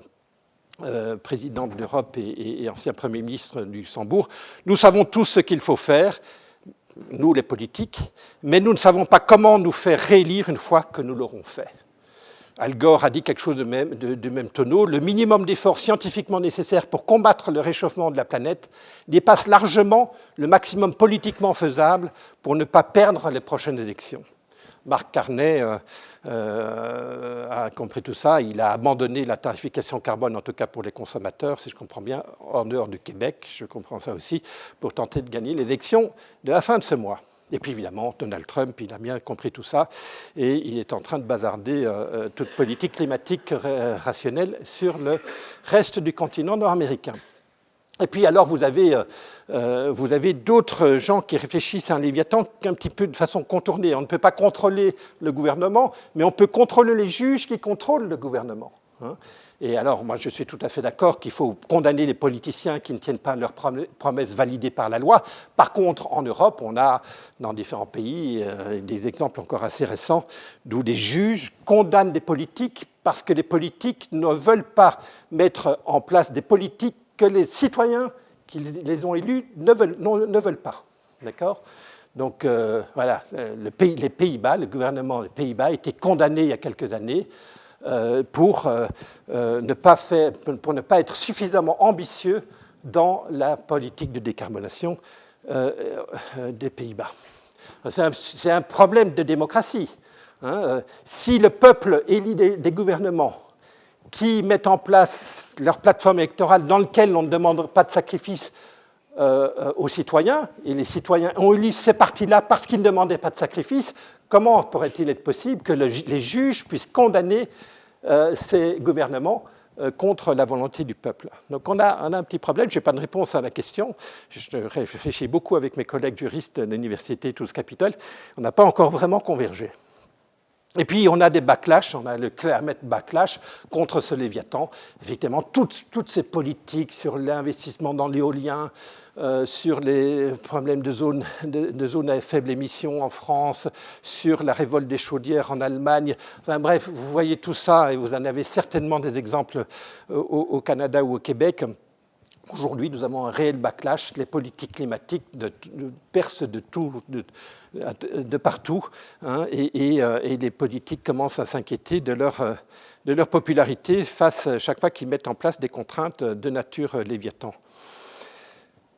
président de l'Europe et ancien Premier ministre du Luxembourg. Nous savons tous ce qu'il faut faire, nous les politiques, mais nous ne savons pas comment nous faire réélire une fois que nous l'aurons fait. Al Gore a dit quelque chose de même tonneau. Le minimum d'efforts scientifiquement nécessaire pour combattre le réchauffement de la planète dépasse largement le maximum politiquement faisable pour ne pas perdre les prochaines élections. Marc Carney a compris tout ça. Il a abandonné la tarification carbone, en tout cas pour les consommateurs, si je comprends bien, en dehors du Québec, je comprends ça aussi, pour tenter de gagner l'élection de la fin de ce mois. Et puis évidemment, Donald Trump, il a bien compris tout ça et il est en train de bazarder toute politique climatique rationnelle sur le reste du continent nord-américain. Et puis alors, vous avez d'autres gens qui réfléchissent à un Léviathan un petit peu de façon contournée. On ne peut pas contrôler le gouvernement, mais on peut contrôler les juges qui contrôlent le gouvernement. Et alors, moi, je suis tout à fait d'accord qu'il faut condamner les politiciens qui ne tiennent pas leurs promesses validées par la loi. Par contre, en Europe, on a, dans différents pays, des exemples encore assez récents, d'où des juges condamnent des politiques parce que les politiques ne veulent pas mettre en place des politiques que les citoyens qui les ont élus ne veulent pas. D'accord ? Donc, voilà, les Pays-Bas, le gouvernement des Pays-Bas a été condamné il y a quelques années pour ne pas être suffisamment ambitieux dans la politique de décarbonation des Pays-Bas. C'est un problème de démocratie. Si le peuple élit des gouvernements qui mettent en place leur plateforme électorale dans laquelle on ne demande pas de sacrifice aux citoyens, et les citoyens ont élu ces partis-là parce qu'ils ne demandaient pas de sacrifice, comment pourrait-il être possible que les juges puissent condamner ces gouvernements contre la volonté du peuple? Donc on a un petit problème, je n'ai pas de réponse à la question, je réfléchis beaucoup avec mes collègues juristes de l'université Toulouse-Capitole, on n'a pas encore vraiment convergé. Et puis, on a des backlash, on a le climate backlash contre ce Léviathan. Effectivement, toutes ces politiques sur l'investissement dans l'éolien, sur les problèmes de zones à faible émission en France, sur la révolte des chaudières en Allemagne. Enfin bref, vous voyez tout ça, et vous en avez certainement des exemples au Canada ou au Québec. Aujourd'hui, nous avons un réel backlash. Les politiques climatiques percent de partout, et les politiques commencent à s'inquiéter de leur popularité chaque fois qu'ils mettent en place des contraintes de nature Léviathan.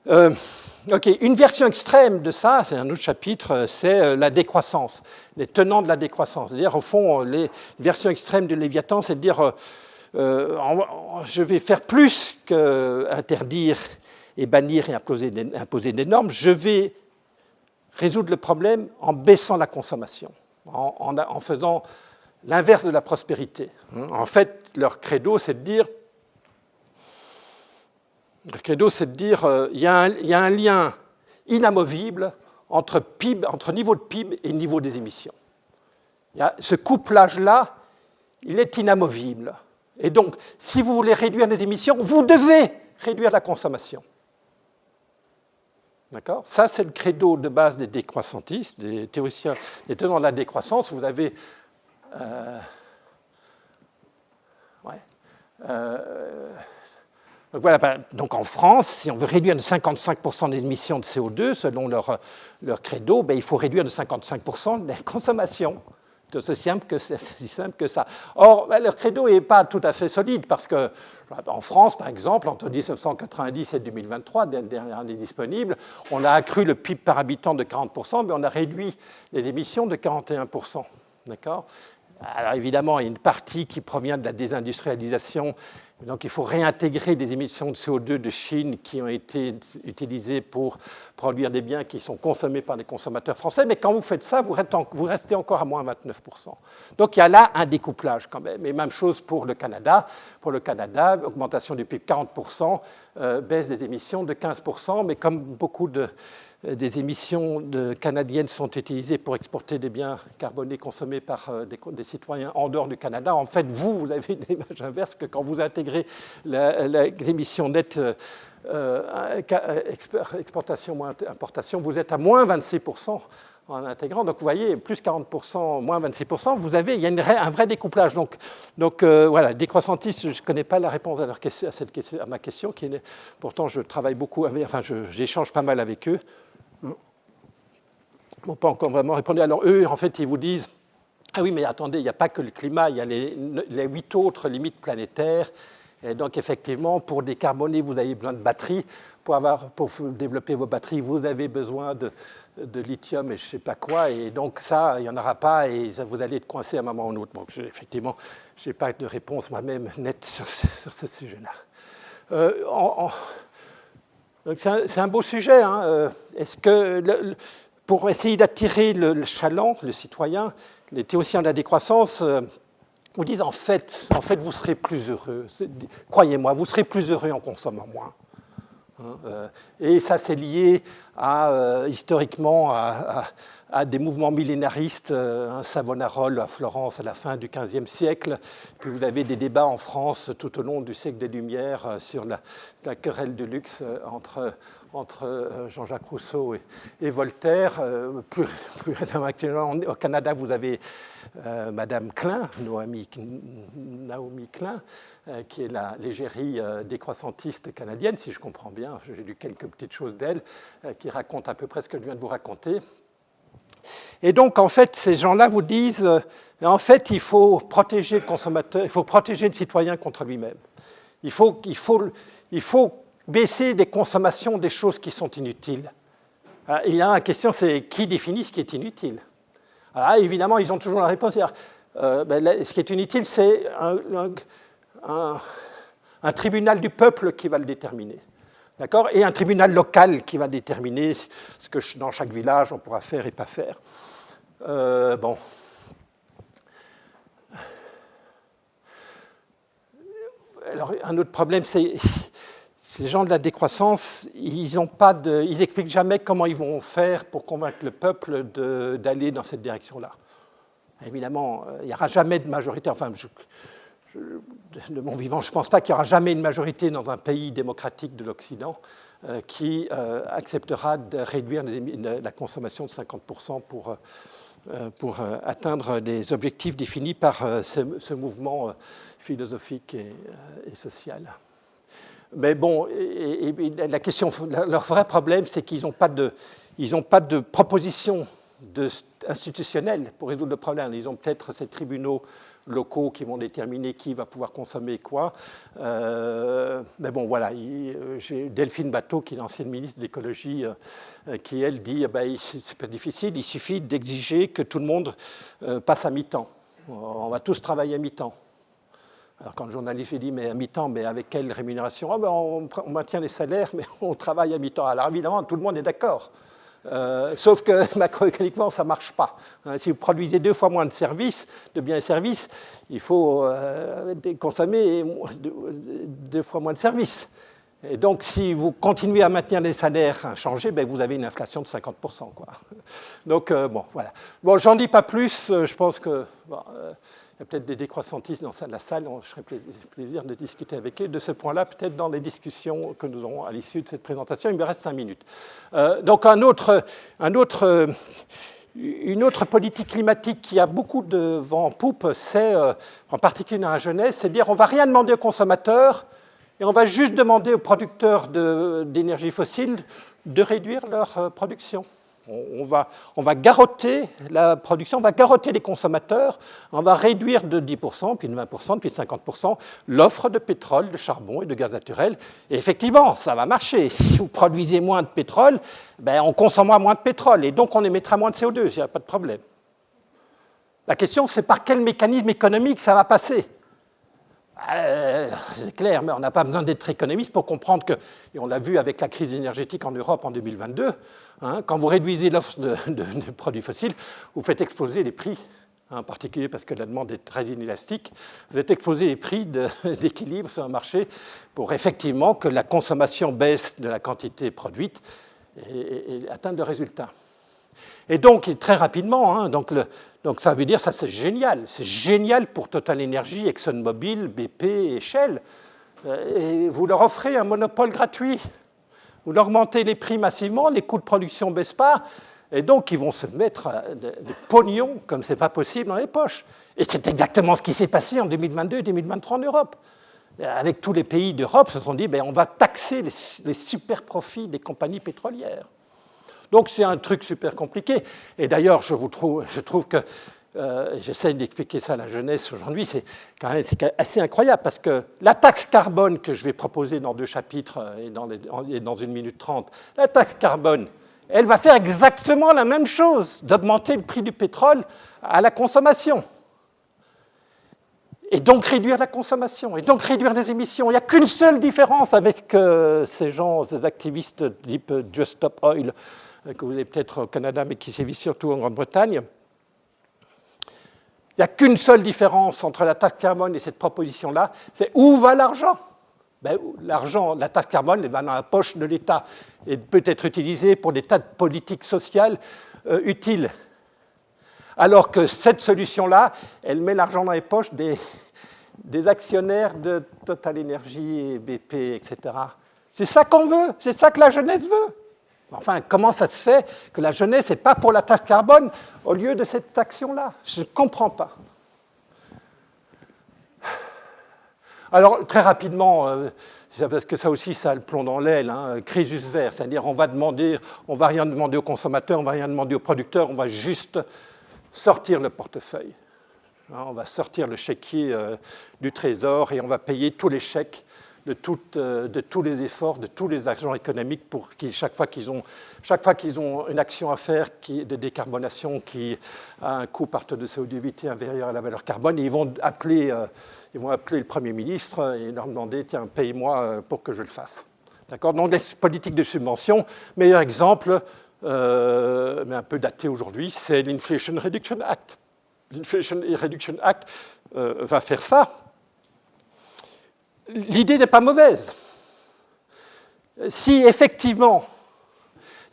Une version extrême de ça, c'est un autre chapitre, c'est la décroissance, les tenants de la décroissance. C'est-à-dire, au fond, les versions extrêmes de Léviathan, c'est de dire je vais faire plus qu'interdire et bannir et imposer des normes, je vais résoudre le problème en baissant la consommation, en faisant l'inverse de la prospérité. En fait, leur credo, c'est de dire il y a un lien inamovible entre niveau de PIB et niveau des émissions. Ce couplage-là, il est inamovible. Et donc, si vous voulez réduire les émissions, vous devez réduire la consommation. D'accord ? Ça, c'est le credo de base des décroissantistes, des théoriciens, des tenants de la décroissance. Vous avez Donc, voilà, donc en France, si on veut réduire de 55% les émissions de CO2, selon leur credo, ben, il faut réduire de 55% les consommations. C'est aussi simple que ça. Or, ben, leur credo n'est pas tout à fait solide, parce qu'en France, par exemple, entre 1990 et 2023, dernière année disponible, on a accru le PIB par habitant de 40%, mais on a réduit les émissions de 41%. D'accord ? Alors évidemment, il y a une partie qui provient de la désindustrialisation, donc il faut réintégrer des émissions de CO2 de Chine qui ont été utilisées pour produire des biens qui sont consommés par les consommateurs français, mais quand vous faites ça, vous restez encore à moins 29%. Donc il y a là un découplage quand même, et même chose pour le Canada. Pour le Canada, augmentation du PIB 40%, baisse des émissions de 15%, mais comme beaucoup des émissions canadiennes sont utilisées pour exporter des biens carbonés consommés par des citoyens en dehors du Canada. En fait, vous avez une image inverse que quand vous intégrez l'émission nette exportation moins importation, vous êtes à moins 26% en intégrant. Donc, vous voyez, plus 40%, moins 26%, il y a un vrai découplage. Donc voilà, décroissantistes, je ne connais pas la réponse à ma question. Pourtant, je travaille beaucoup j'échange pas mal avec eux. Ils n'ont pas encore vraiment répondu. Alors eux, en fait, ils vous disent « Ah oui, mais attendez, il n'y a pas que le climat, il y a les 8 autres limites planétaires. Et donc, effectivement, pour décarboner, vous avez besoin de batteries. Pour développer vos batteries, vous avez besoin de lithium et je ne sais pas quoi. Et donc, ça, il n'y en aura pas et vous allez être coincé à un moment ou un autre. » Donc, effectivement, je n'ai pas de réponse moi-même nette sur ce sujet-là. Donc c'est un beau sujet. Hein. Est-ce que, pour essayer d'attirer le chaland, le citoyen, les théoriciens de la décroissance vous disent en fait, vous serez plus heureux. Croyez-moi, vous serez plus heureux en consommant moins. Et ça, c'est lié historiquement à des mouvements millénaristes, Savonarola à Florence à la fin du XVe siècle. Puis vous avez des débats en France tout au long du siècle des Lumières sur la querelle du luxe entre Jean-Jacques Rousseau et Voltaire. Plus récemment, au Canada, vous avez Madame Klein, Naomi Klein, qui est l'égérie décroissantiste canadienne, si je comprends bien. J'ai lu quelques petites choses d'elle, qui racontent à peu près ce que je viens de vous raconter. Et donc, en fait, ces gens-là vous disent, en fait, il faut protéger le consommateur, il faut protéger le citoyen contre lui-même. Il faut baisser les consommations des choses qui sont inutiles. Et là, la question, c'est qui définit ce qui est inutile? Alors, évidemment, ils ont toujours la réponse. Ce qui est inutile, c'est un tribunal du peuple qui va le déterminer. D'accord ? Et un tribunal local qui va déterminer ce que dans chaque village on pourra faire et pas faire. Bon. Alors, un autre problème, c'est ces gens de la décroissance, ils n'expliquent jamais comment ils vont faire pour convaincre le peuple d'aller dans cette direction-là. Évidemment, il n'y aura jamais de majorité. Enfin, de mon vivant, je ne pense pas qu'il n'y aura jamais une majorité dans un pays démocratique de l'Occident qui acceptera de réduire la consommation de 50% pour atteindre les objectifs définis par ce mouvement philosophique et social. Mais bon, la question, leur vrai problème, c'est qu'ils n'ont pas de proposition institutionnelle pour résoudre le problème. Ils ont peut-être ces tribunaux locaux qui vont déterminer qui va pouvoir consommer quoi. Mais bon, voilà. J'ai Delphine Batho, qui est l'ancienne ministre de l'écologie, qui, elle, dit c'est pas difficile, il suffit d'exiger que tout le monde passe à mi-temps. On va tous travailler à mi-temps. Alors quand le journaliste lui dit, mais à mi-temps, mais avec quelle rémunération? On maintient les salaires, mais on travaille à mi-temps. Alors évidemment, tout le monde est d'accord. Sauf que macroéconomiquement, ça ne marche pas. Si vous produisez 2 fois moins de biens et services, il faut consommer 2 fois moins de services. Et donc, si vous continuez à maintenir les salaires inchangés, vous avez une inflation de 50%. Quoi. Donc, bon, voilà. Bon, j'en dis pas plus. Je pense que... il y a peut-être des décroissantistes dans la salle, je serais plaisir de discuter avec eux de ce point-là, peut-être dans les discussions que nous aurons à l'issue de cette présentation. Il me reste 5 minutes. Donc un autre Une autre politique climatique qui a beaucoup de vent en poupe, c'est, en particulier dans la jeunesse, c'est de dire on ne va rien demander aux consommateurs et on va juste demander aux producteurs d'énergie fossile de réduire leur production. On va garrotter la production, on va garrotter les consommateurs, on va réduire de 10%, puis de 20%, puis de 50% l'offre de pétrole, de charbon et de gaz naturel. Et effectivement, ça va marcher. Si vous produisez moins de pétrole, ben on consommera moins de pétrole et donc on émettra moins de CO2, il n'y a pas de problème. La question, c'est par quel mécanisme économique ça va passer. C'est clair, mais on n'a pas besoin d'être économiste pour comprendre que, et on l'a vu avec la crise énergétique en Europe en 2022, quand vous réduisez l'offre de produits fossiles, vous faites exploser les prix, en particulier parce que la demande est très inélastique, vous faites exploser les prix d'équilibre sur un marché pour effectivement que la consommation baisse de la quantité produite et atteindre le résultat. Et donc, très rapidement, donc ça veut dire, ça c'est génial pour Total Energy, ExxonMobil, BP et Shell. Et vous leur offrez un monopole gratuit. Vous leur augmentez les prix massivement, les coûts de production ne baissent pas, et donc ils vont se mettre des pognons, comme ce n'est pas possible, dans les poches. Et c'est exactement ce qui s'est passé en 2022 et 2023 en Europe. Avec tous les pays d'Europe, se sont dit, on va taxer les super profits des compagnies pétrolières. Donc c'est un truc super compliqué. Et d'ailleurs, je trouve que, j'essaie d'expliquer ça à la jeunesse aujourd'hui, c'est assez incroyable parce que la taxe carbone que je vais proposer dans 2 chapitres et dans 1 minute 30, la taxe carbone, elle va faire exactement la même chose, d'augmenter le prix du pétrole à la consommation. Et donc réduire la consommation, et donc réduire les émissions. Il n'y a qu'une seule différence avec ces activistes type Just Stop Oil, que vous avez peut-être au Canada, mais qui sévissent surtout en Grande-Bretagne. Il n'y a qu'une seule différence entre la taxe carbone et cette proposition-là, c'est où va l'argent ? L'argent, la taxe carbone, elle va dans la poche de l'État et peut être utilisée pour des tas de politiques sociales utiles. Alors que cette solution-là, elle met l'argent dans les poches des actionnaires de Total Energy, BP, etc. C'est ça qu'on veut, c'est ça que la jeunesse veut. Enfin, comment ça se fait que la jeunesse n'est pas pour la taxe carbone au lieu de cette action-là ? Je ne comprends pas. Alors, très rapidement, parce que ça aussi, ça a le plomb dans l'aile, crésus vert, c'est-à-dire on va rien demander aux consommateurs, on ne va rien demander aux producteurs, on va juste sortir le portefeuille. On va sortir le chéquier du Trésor et on va payer tous les chèques de tous les efforts, de tous les agents économiques pour qu'ils, chaque fois qu'ils ont une action à faire de décarbonation qui a un coût par tonne de CO2 évité inférieur à la valeur carbone, ils vont appeler le Premier ministre et leur demander « Tiens, paye-moi pour que je le fasse ». D'accord ? Donc, les politiques de subvention, meilleur exemple, mais un peu daté aujourd'hui, c'est l'Inflation Reduction Act. L'Inflation Reduction Act va faire ça. L'idée n'est pas mauvaise. Si effectivement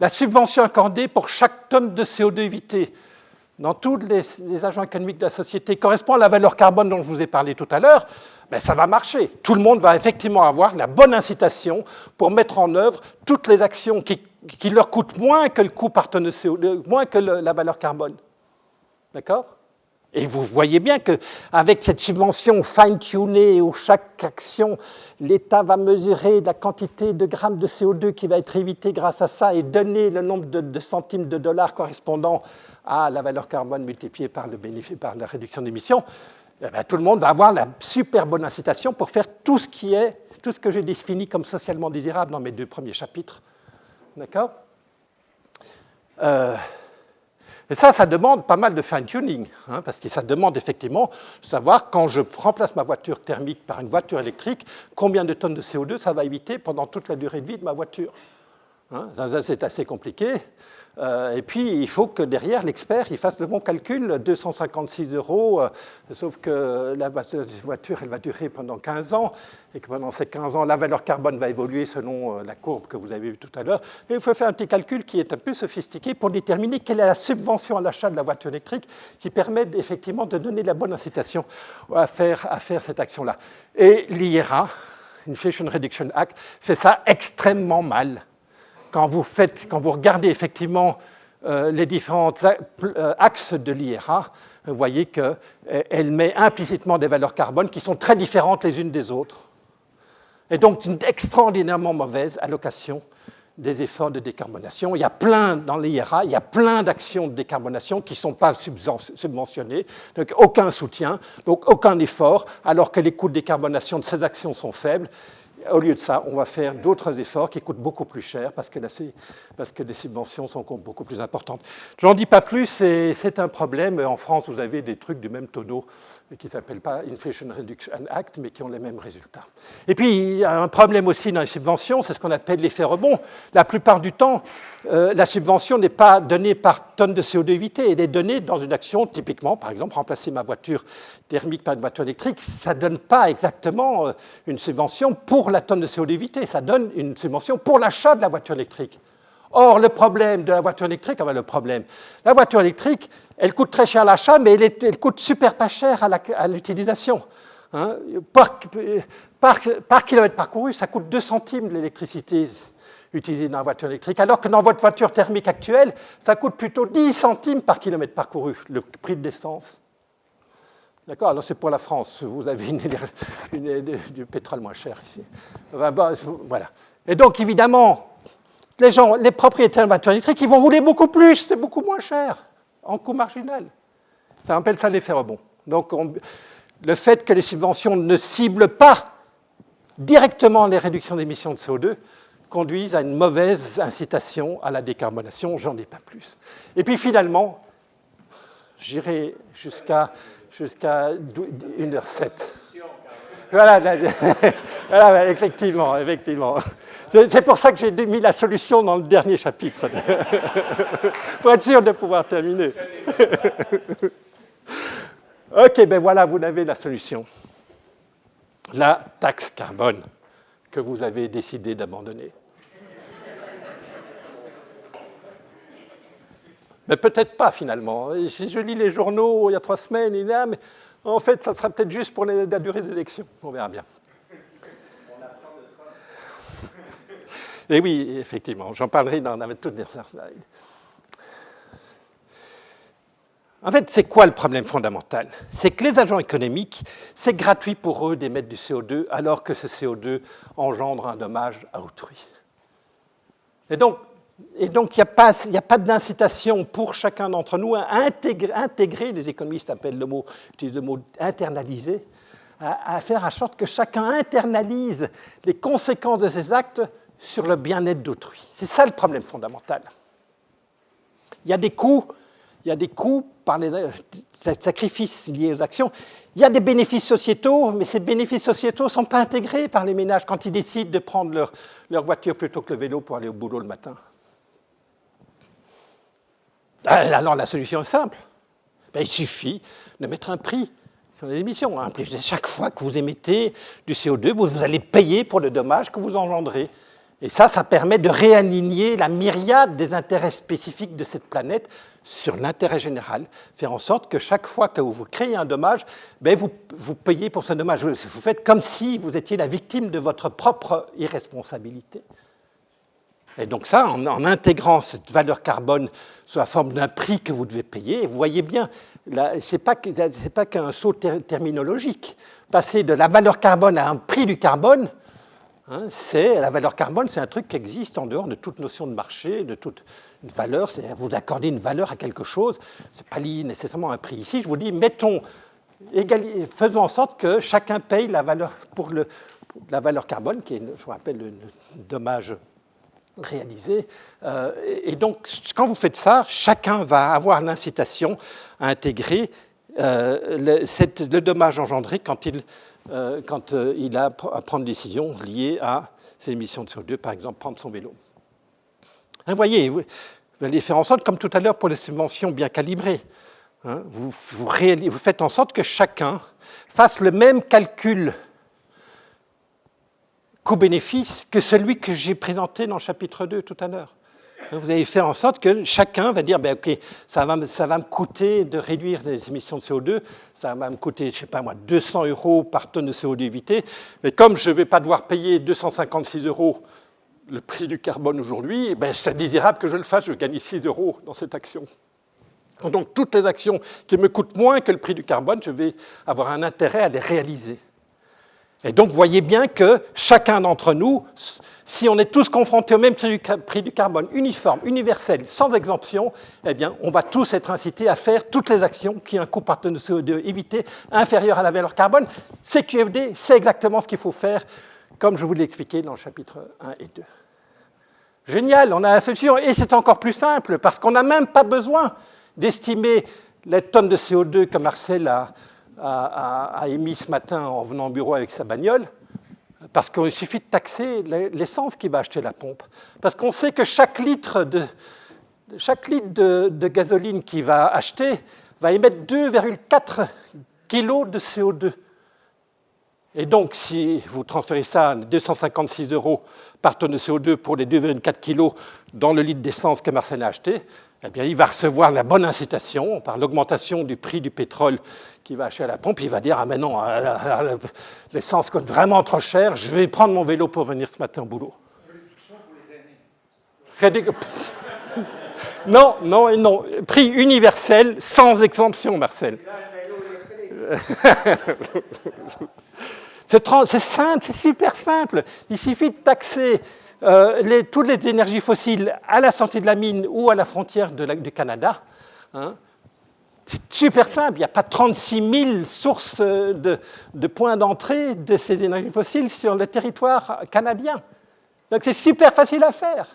la subvention accordée pour chaque tonne de CO2 évité dans tous les agents économiques de la société correspond à la valeur carbone dont je vous ai parlé tout à l'heure, ça va marcher. Tout le monde va effectivement avoir la bonne incitation pour mettre en œuvre toutes les actions qui leur coûtent moins que le coût par tonne de CO2, moins que la valeur carbone. D'accord ? Et vous voyez bien qu'avec cette subvention fine-tunée où chaque action, l'État va mesurer la quantité de grammes de CO2 qui va être évité grâce à ça et donner le nombre de centimes de dollars correspondant à la valeur carbone multipliée par le bénéfice, par la réduction d'émissions, tout le monde va avoir la super bonne incitation pour faire tout ce que j'ai défini comme socialement désirable dans mes 2 premiers chapitres. D'accord ? Et ça demande pas mal de fine-tuning, parce que ça demande effectivement de savoir, quand je remplace ma voiture thermique par une voiture électrique, combien de tonnes de CO2 ça va éviter pendant toute la durée de vie de ma voiture. Ça, c'est assez compliqué. Et puis, il faut que derrière, l'expert il fasse le bon calcul, 256 €, sauf que la voiture, elle va durer pendant 15 ans, et que pendant ces 15 ans, la valeur carbone va évoluer selon la courbe que vous avez vue tout à l'heure. Et il faut faire un petit calcul qui est un peu sophistiqué pour déterminer quelle est la subvention à l'achat de la voiture électrique qui permet effectivement de donner la bonne incitation à faire cette action-là. Et l'IRA, Inflation Reduction Act, fait ça extrêmement mal. Quand vous regardez effectivement les différents axes de l'IRA, vous voyez qu'elle met implicitement des valeurs carbone qui sont très différentes les unes des autres. Et donc, une extraordinairement mauvaise allocation des efforts de décarbonation. Il y a plein, dans l'IRA, il y a plein d'actions de décarbonation qui ne sont pas subventionnées, donc aucun soutien, donc aucun effort, alors que les coûts de décarbonation de ces actions sont faibles. Au lieu de ça, on va faire d'autres efforts qui coûtent beaucoup plus cher parce que les subventions sont beaucoup plus importantes. Je n'en dis pas plus, c'est un problème. En France, vous avez des trucs du même tonneau qui ne s'appellent pas Inflation Reduction Act, mais qui ont les mêmes résultats. Et puis, il y a un problème aussi dans les subventions, c'est ce qu'on appelle l'effet rebond. La plupart du temps, la subvention n'est pas donnée par tonne de CO2 évité, elle est donnée dans une action, typiquement, par exemple, remplacer ma voiture thermique par une voiture électrique, ça ne donne pas exactement une subvention pour la tonne de CO2 évité, ça donne une subvention pour l'achat de la voiture électrique. Or, le problème de la voiture électrique, la voiture électrique, elle coûte très cher à l'achat, mais elle coûte super pas cher à l'utilisation. Hein. Par kilomètre parcouru, ça coûte 2 centimes l'électricité utilisée dans la voiture électrique, alors que dans votre voiture thermique actuelle, ça coûte plutôt 10 centimes par kilomètre parcouru, le prix de l'essence. D'accord, alors c'est pour la France, vous avez du pétrole moins cher ici. Voilà. Et donc, évidemment, les propriétaires de voitures électriques, ils vont rouler beaucoup plus, c'est beaucoup moins cher, en coût marginal. Ça appelle ça l'effet rebond. Donc, le fait que les subventions ne ciblent pas directement les réductions d'émissions de CO2 conduisent à une mauvaise incitation à la décarbonation, j'en dis pas plus. Et puis finalement, j'irai jusqu'à 1h07. Voilà, effectivement. C'est pour ça que j'ai mis la solution dans le dernier chapitre, pour être sûr de pouvoir terminer. OK, ben voilà, vous avez la solution. La taxe carbone que vous avez décidé d'abandonner. Mais peut-être pas, finalement. Je lis les journaux il y a 3 semaines, mais en fait, ça sera peut-être juste pour la durée des élections. On verra bien. Et oui, effectivement, j'en parlerai dans la toute dernière slide. En fait, c'est quoi le problème fondamental? C'est que les agents économiques, c'est gratuit pour eux d'émettre du CO2, alors que ce CO2 engendre un dommage à autrui. Et donc, il n'y a pas d'incitation pour chacun d'entre nous à intégrer, les économistes utilisent le mot internaliser, à faire en sorte que chacun internalise les conséquences de ses actes sur le bien-être d'autrui. C'est ça le problème fondamental. Il y a des coûts par les sacrifices liés aux actions. Il y a des bénéfices sociétaux, mais ces bénéfices sociétaux ne sont pas intégrés par les ménages quand ils décident de prendre leur voiture plutôt que le vélo pour aller au boulot le matin. Alors la solution est simple. Il suffit de mettre un prix sur les émissions. Chaque fois que vous émettez du CO2, vous allez payer pour le dommage que vous engendrez. Et ça permet de réaligner la myriade des intérêts spécifiques de cette planète sur l'intérêt général. Faire en sorte que chaque fois que vous créez un dommage, vous payez pour ce dommage. Vous faites comme si vous étiez la victime de votre propre irresponsabilité. Et donc ça, en intégrant cette valeur carbone sous la forme d'un prix que vous devez payer, vous voyez bien, ce n'est pas qu'un saut terminologique. Passer de la valeur carbone à un prix du carbone, la valeur carbone, c'est un truc qui existe en dehors de toute notion de marché, de toute une valeur. Vous accordez une valeur à quelque chose, ce n'est pas lié nécessairement à un prix. Ici, je vous dis, faisons en sorte que chacun paye la valeur la valeur carbone, qui est, je vous rappelle, le dommage réalisé. Et donc, quand vous faites ça, chacun va avoir l'incitation à intégrer le dommage engendré quand il a à prendre des décisions liées à ses émissions de CO2, par exemple, prendre son vélo. Vous voyez, vous allez faire en sorte, comme tout à l'heure pour les subventions bien calibrées, vous faites en sorte que chacun fasse le même calcul coût-bénéfice que celui que j'ai présenté dans le chapitre 2 tout à l'heure. Vous allez faire en sorte que chacun va dire, OK, ça va me coûter de réduire les émissions de CO2, ça va me coûter, je ne sais pas moi, 200 € par tonne de CO2 évité, mais comme je ne vais pas devoir payer 256 € le prix du carbone aujourd'hui, eh ben, c'est désirable que je le fasse, je gagne 6 € dans cette action. Donc toutes les actions qui me coûtent moins que le prix du carbone, je vais avoir un intérêt à les réaliser. Et donc, vous voyez bien que chacun d'entre nous, si on est tous confrontés au même prix du carbone, uniforme, universel, sans exemption, eh bien, on va tous être incités à faire toutes les actions qui ont un coût par tonne de CO2 évité inférieur à la valeur carbone. CQFD, c'est exactement ce qu'il faut faire, comme je vous l'ai expliqué dans le chapitre 1 et 2. Génial, on a la solution. Et c'est encore plus simple, parce qu'on n'a même pas besoin d'estimer les tonnes de CO2 que Marcel a émis ce matin en venant au bureau avec sa bagnole, parce qu'il suffit de taxer l'essence qu'il va acheter à la pompe. Parce qu'on sait que chaque litre de gasoline qu'il va acheter va émettre 2,4 kg de CO2. Et donc, si vous transférez ça à 256 € par tonne de CO2 pour les 2,4 kg dans le litre d'essence que Marcel a acheté, eh bien, il va recevoir la bonne incitation par l'augmentation du prix du pétrole qu'il va acheter à la pompe. Il va dire « Ah mais non, l'essence coûte vraiment trop cher, je vais prendre mon vélo pour venir ce matin au boulot. » Non, non et non. Prix universel, sans exemption, Marcel. C'est simple, c'est super simple. Il suffit de taxer toutes les énergies fossiles à la sortie de la mine ou à la frontière du Canada. Hein. C'est super simple. Il n'y a pas 36 000 sources de points d'entrée de ces énergies fossiles sur le territoire canadien. Donc c'est super facile à faire.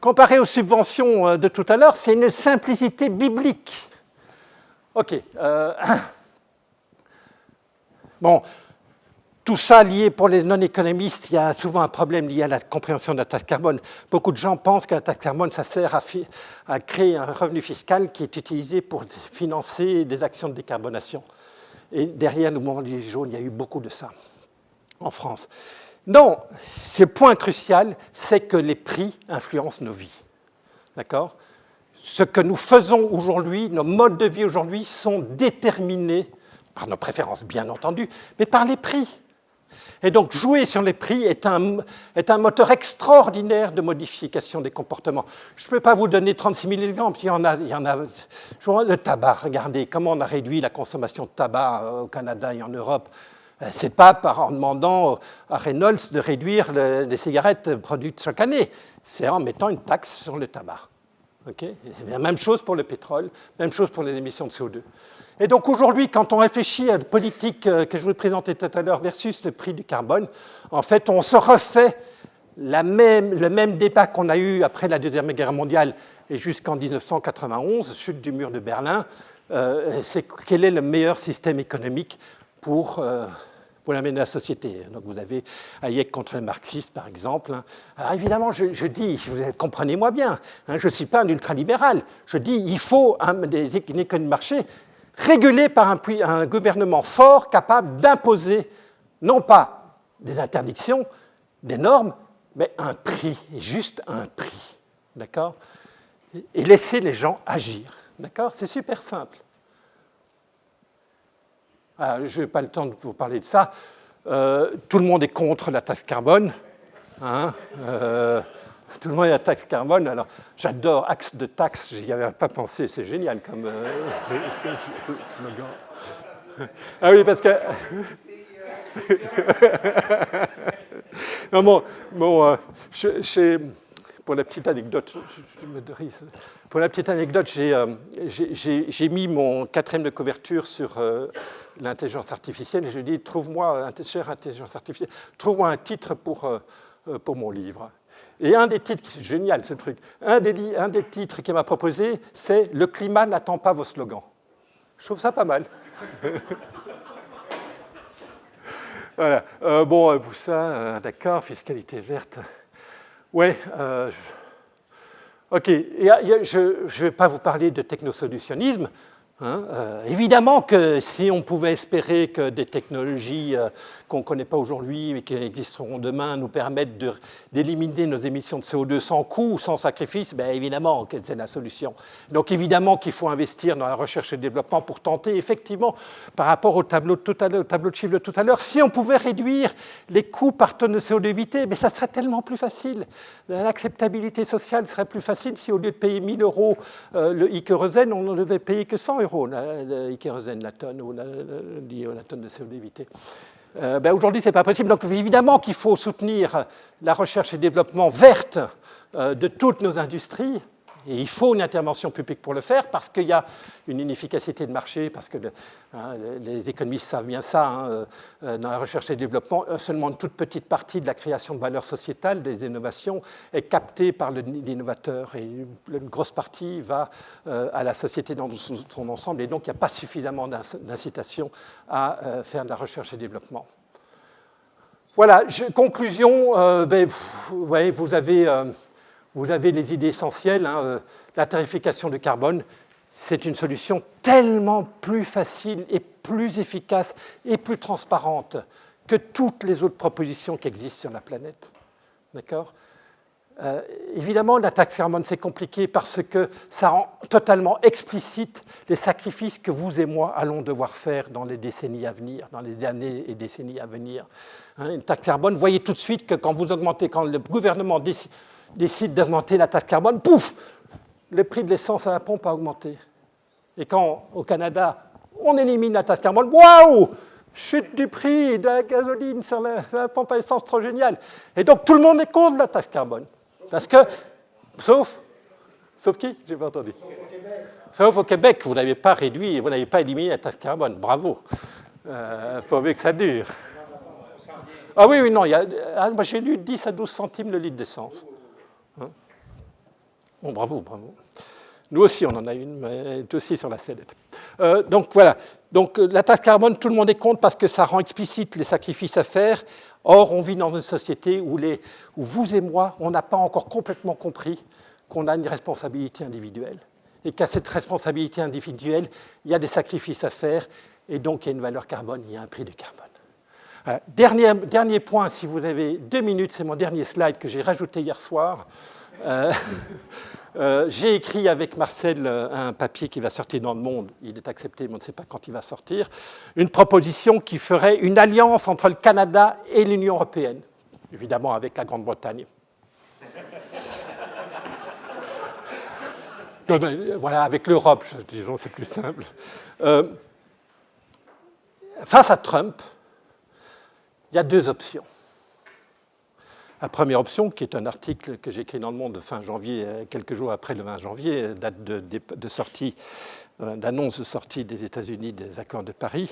Comparé aux subventions de tout à l'heure, c'est une simplicité biblique. OK. Bon. Tout ça lié pour les non-économistes, il y a souvent un problème lié à la compréhension de la taxe carbone. Beaucoup de gens pensent que la taxe carbone, ça sert à créer un revenu fiscal qui est utilisé pour financer des actions de décarbonation. Et derrière le mouvement des Gilets jaunes, il y a eu beaucoup de ça en France. Non, ce point crucial, c'est que les prix influencent nos vies. D'accord ? Ce que nous faisons aujourd'hui, nos modes de vie aujourd'hui, sont déterminés par nos préférences, bien entendu, mais par les prix. Et donc, jouer sur les prix est un moteur extraordinaire de modification des comportements. Je ne peux pas vous donner 36 000 exemples. Il y en a. Le tabac, regardez comment on a réduit la consommation de tabac au Canada et en Europe. Ce n'est pas en demandant à Reynolds de réduire les cigarettes produites chaque année. C'est en mettant une taxe sur le tabac. Okay ? La même chose pour le pétrole, même chose pour les émissions de CO2. Et donc aujourd'hui, quand on réfléchit à la politique que je vous présentais tout à l'heure versus le prix du carbone, en fait, on se refait le même débat qu'on a eu après la Deuxième Guerre mondiale et jusqu'en 1991, chute du mur de Berlin. C'est quel est le meilleur système économique pour l'amener à la société. Donc vous avez Hayek contre les marxistes, par exemple. Alors évidemment, je dis, comprenez-moi bien, je ne suis pas un ultralibéral. Je dis il faut une économie de marché régulée par un gouvernement fort, capable d'imposer, non pas des interdictions, des normes, mais un prix, juste un prix. D'accord ? Et laisser les gens agir. D'accord ? C'est super simple. Je n'ai pas le temps de vous parler de ça. Tout le monde est contre la taxe carbone. Hein, tout le monde est la taxe carbone. Alors, j'adore axe de taxe, j'y avais pas pensé, c'est génial comme slogan. Ah oui, parce que. Non, pour la petite anecdote, j'ai mis mon 4e de couverture sur l'intelligence artificielle et je dis chère intelligence artificielle, trouve-moi un titre pour mon livre. Et un des titres, c'est génial ce truc, un des titres qu'il m'a proposé, c'est « Le climat n'attend pas vos slogans ». Je trouve ça pas mal. Voilà. Vous ça, d'accord, fiscalité verte. Oui, OK. Je ne vais pas vous parler de technosolutionnisme. Évidemment que si on pouvait espérer que des technologies qu'on ne connaît pas aujourd'hui mais qui existeront demain nous permettent d'éliminer nos émissions de CO2 sans coût, sans sacrifice, bien évidemment que c'est la solution. Donc évidemment qu'il faut investir dans la recherche et le développement pour tenter, effectivement, par rapport au tableau de chiffre de tout à l'heure, si on pouvait réduire les coûts par tonne de CO2 évité, mais ça serait tellement plus facile. L'acceptabilité sociale serait plus facile si au lieu de payer 1 000 € le I-kérosène, on ne devait payer que 100 € le I-kérosène, la tonne, ou la tonne de CO2 évité. Aujourd'hui, ce n'est pas possible. Donc, évidemment qu'il faut soutenir la recherche et le développement verte de toutes nos industries. Et il faut une intervention publique pour le faire parce qu'il y a une inefficacité de marché, parce que les économistes savent bien ça. Dans la recherche et le développement, seulement une toute petite partie de la création de valeur sociétale, des innovations, est captée par l'innovateur. Et une grosse partie va à la société dans son ensemble. Et donc, il n'y a pas suffisamment d'incitation à faire de la recherche et développement. Voilà, conclusion, vous avez les idées essentielles. La tarification du carbone, c'est une solution tellement plus facile et plus efficace et plus transparente que toutes les autres propositions qui existent sur la planète. D'accord ? Évidemment, la taxe carbone, c'est compliqué parce que ça rend totalement explicite les sacrifices que vous et moi allons devoir faire dans les décennies à venir, dans les années et décennies à venir. Une taxe carbone, vous voyez tout de suite que quand le gouvernement décide d'augmenter la taxe carbone, pouf, le prix de l'essence à la pompe a augmenté. Et quand, au Canada, on élimine la taxe carbone, waouh, chute du prix de la gasoline sur la pompe à essence, trop génial. Et donc, tout le monde est contre la taxe carbone. Parce que, sauf qui? J'ai pas entendu. Sauf au Québec, vous n'avez pas réduit, vous n'avez pas éliminé la taxe carbone. Bravo. Pourvu que ça dure. Ah oui, non, moi j'ai lu 10 à 12 centimes le litre d'essence. Bon, bravo. Nous aussi, on en a une, mais elle est aussi sur la sellette. Donc voilà. Donc la taxe carbone, tout le monde est contre parce que ça rend explicite les sacrifices à faire. Or, on vit dans une société où vous et moi, on n'a pas encore complètement compris qu'on a une responsabilité individuelle. Et qu'à cette responsabilité individuelle, il y a des sacrifices à faire. Et donc, il y a une valeur carbone, il y a un prix du carbone. Voilà. Dernier point, si vous avez 2 minutes, c'est mon dernier slide que j'ai rajouté hier soir. J'ai écrit avec Marcel un papier qui va sortir dans Le Monde, il est accepté, mais on ne sait pas quand il va sortir, une proposition qui ferait une alliance entre le Canada et l'Union européenne, évidemment avec la Grande-Bretagne. Voilà, avec l'Europe, disons, c'est plus simple. Face à Trump, il y a 2 options. La première option, qui est un article que j'ai écrit dans Le Monde fin janvier, quelques jours après le 20 janvier, date d'annonce de sortie des États-Unis des accords de Paris,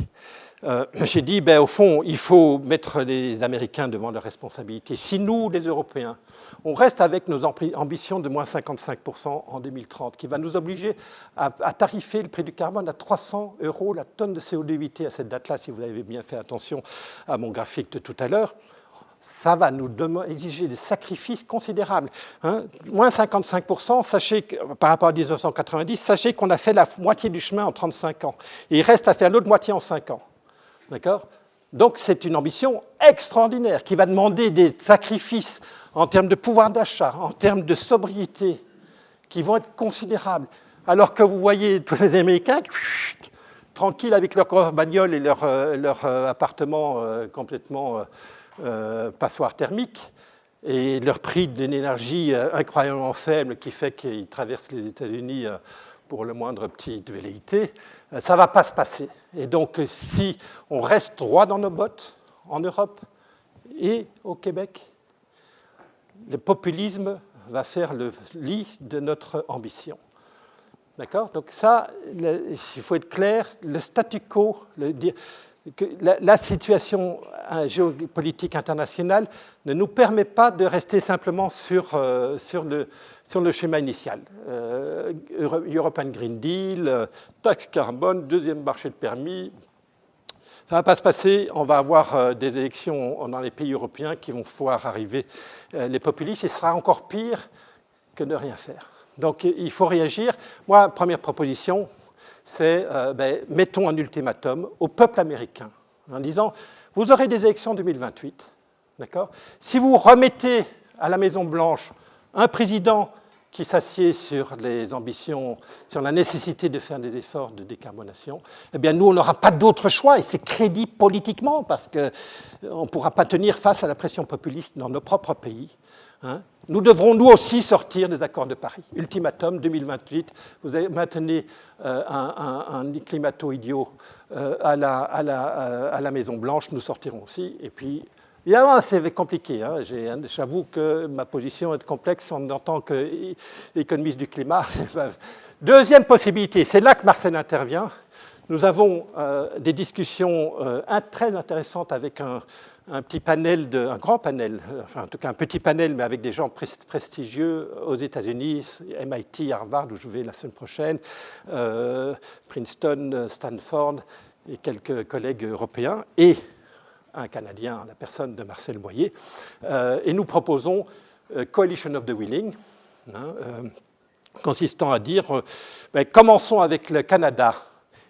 j'ai dit, au fond, il faut mettre les Américains devant leurs responsabilités. Si nous, les Européens, on reste avec nos ambitions de moins 55% en 2030, qui va nous obliger à tarifer le prix du carbone à 300 € la tonne de CO2 évité à cette date-là, si vous avez bien fait attention à mon graphique de tout à l'heure, ça va nous exiger des sacrifices considérables. Moins 55%, sachez que, par rapport à 1990, sachez qu'on a fait la moitié du chemin en 35 ans. Et il reste à faire l'autre moitié en 5 ans. D'accord ? Donc c'est une ambition extraordinaire qui va demander des sacrifices en termes de pouvoir d'achat, en termes de sobriété, qui vont être considérables. Alors que vous voyez tous les Américains tranquilles avec leur grosse bagnole et leur appartement complètement passoire thermique, et leur prix d'une énergie incroyablement faible qui fait qu'ils traversent les États-Unis pour le moindre petit velléité, ça ne va pas se passer. Et donc, si on reste droit dans nos bottes, en Europe et au Québec, le populisme va faire le lit de notre ambition. D'accord ? Donc ça, il faut être clair, le statu quo, la situation géopolitique internationale ne nous permet pas de rester simplement sur le schéma initial. European Green Deal, taxe carbone, deuxième marché de permis. Ça ne va pas se passer. On va avoir des élections dans les pays européens qui vont voir arriver les populistes. Et ce sera encore pire que ne rien faire. Donc il faut réagir. Moi, première proposition, c'est mettons un ultimatum au peuple américain en disant vous aurez des élections en 2028, d'accord ? Si vous remettez à la Maison-Blanche un président qui s'assied sur les ambitions, sur la nécessité de faire des efforts de décarbonation, eh bien nous, on n'aura pas d'autre choix, et c'est crédible politiquement, parce qu'on ne pourra pas tenir face à la pression populiste dans nos propres pays. Hein. Nous devrons, nous aussi, sortir des accords de Paris. Ultimatum 2028, vous maintenez un climato-idiot à la Maison-Blanche, nous sortirons aussi, et puis... Évidemment, c'est compliqué. Hein. J'avoue que ma position est complexe en tant qu'économiste du climat. Deuxième possibilité, c'est là que Marcel intervient. Nous avons des discussions très intéressantes avec un petit panel, un grand panel, enfin en tout cas un petit panel, mais avec des gens prestigieux aux États-Unis, MIT, Harvard, où je vais la semaine prochaine, Princeton, Stanford et quelques collègues européens, et un Canadien, la personne de Marcel Boyer, et nous proposons Coalition of the Willing, consistant à dire commençons avec le Canada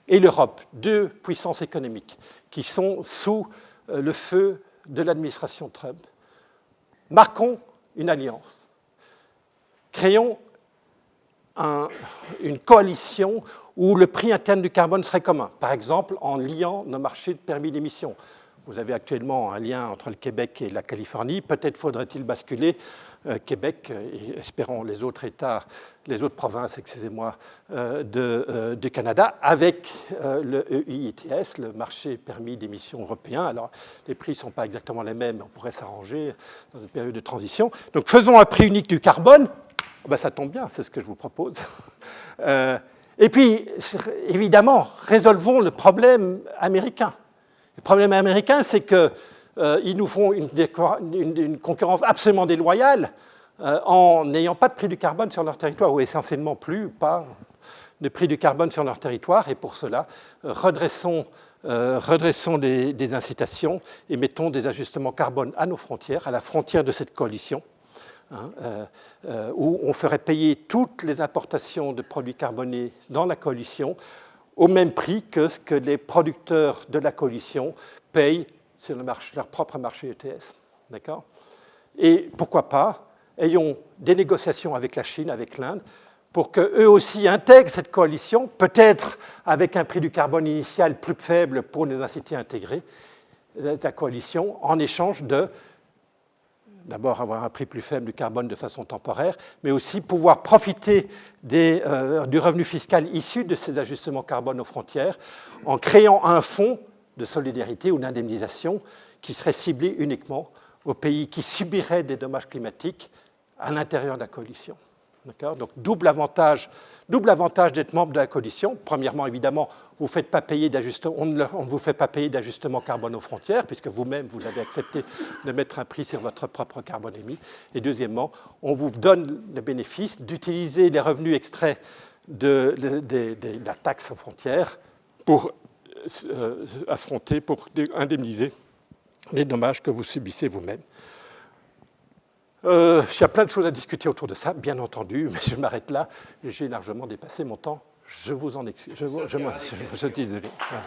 et l'Europe, deux puissances économiques qui sont sous le feu de l'administration Trump. Marquons une alliance, créons une coalition où le prix interne du carbone serait commun, par exemple en liant nos marchés de permis d'émission. Vous avez actuellement un lien entre le Québec et la Californie. Peut-être faudrait-il basculer Québec, et espérons les autres États, les autres provinces, excusez-moi, du Canada, avec le EITS, le marché permis d'émission européen. Alors, les prix ne sont pas exactement les mêmes, on pourrait s'arranger dans une période de transition. Donc, faisons un prix unique du carbone. Ça tombe bien, c'est ce que je vous propose. Et puis, évidemment, résolvons le problème américain. Le problème américain, c'est qu'ils nous font une concurrence absolument déloyale en n'ayant pas de prix du carbone sur leur territoire, ou essentiellement pas de prix du carbone sur leur territoire. Et pour cela, redressons des incitations et mettons des ajustements carbone à nos frontières, à la frontière de cette coalition, où on ferait payer toutes les importations de produits carbonés dans la coalition au même prix que ce que les producteurs de la coalition payent sur leur propre marché ETS. D'accord ? Et pourquoi pas, ayons des négociations avec la Chine, avec l'Inde, pour qu'eux aussi intègrent cette coalition, peut-être avec un prix du carbone initial plus faible pour les inciter à intégrer la coalition, en échange de d'abord avoir un prix plus faible du carbone de façon temporaire, mais aussi pouvoir profiter du revenu fiscal issu de ces ajustements carbone aux frontières en créant un fonds de solidarité ou d'indemnisation qui serait ciblé uniquement aux pays qui subiraient des dommages climatiques à l'intérieur de la coalition. D'accord ? Donc, double avantage d'être membre de la coalition. Premièrement, évidemment, on ne vous fait pas payer d'ajustement carbone aux frontières, puisque vous-même, vous avez accepté de mettre un prix sur votre propre carbone émis. Et deuxièmement, on vous donne le bénéfice d'utiliser les revenus extraits de la taxe aux frontières pour indemniser les dommages que vous subissez vous-même. Il y a plein de choses à discuter autour de ça, bien entendu, mais je m'arrête là et j'ai largement dépassé mon temps. Je vous en excuse. Je suis désolé. Voilà.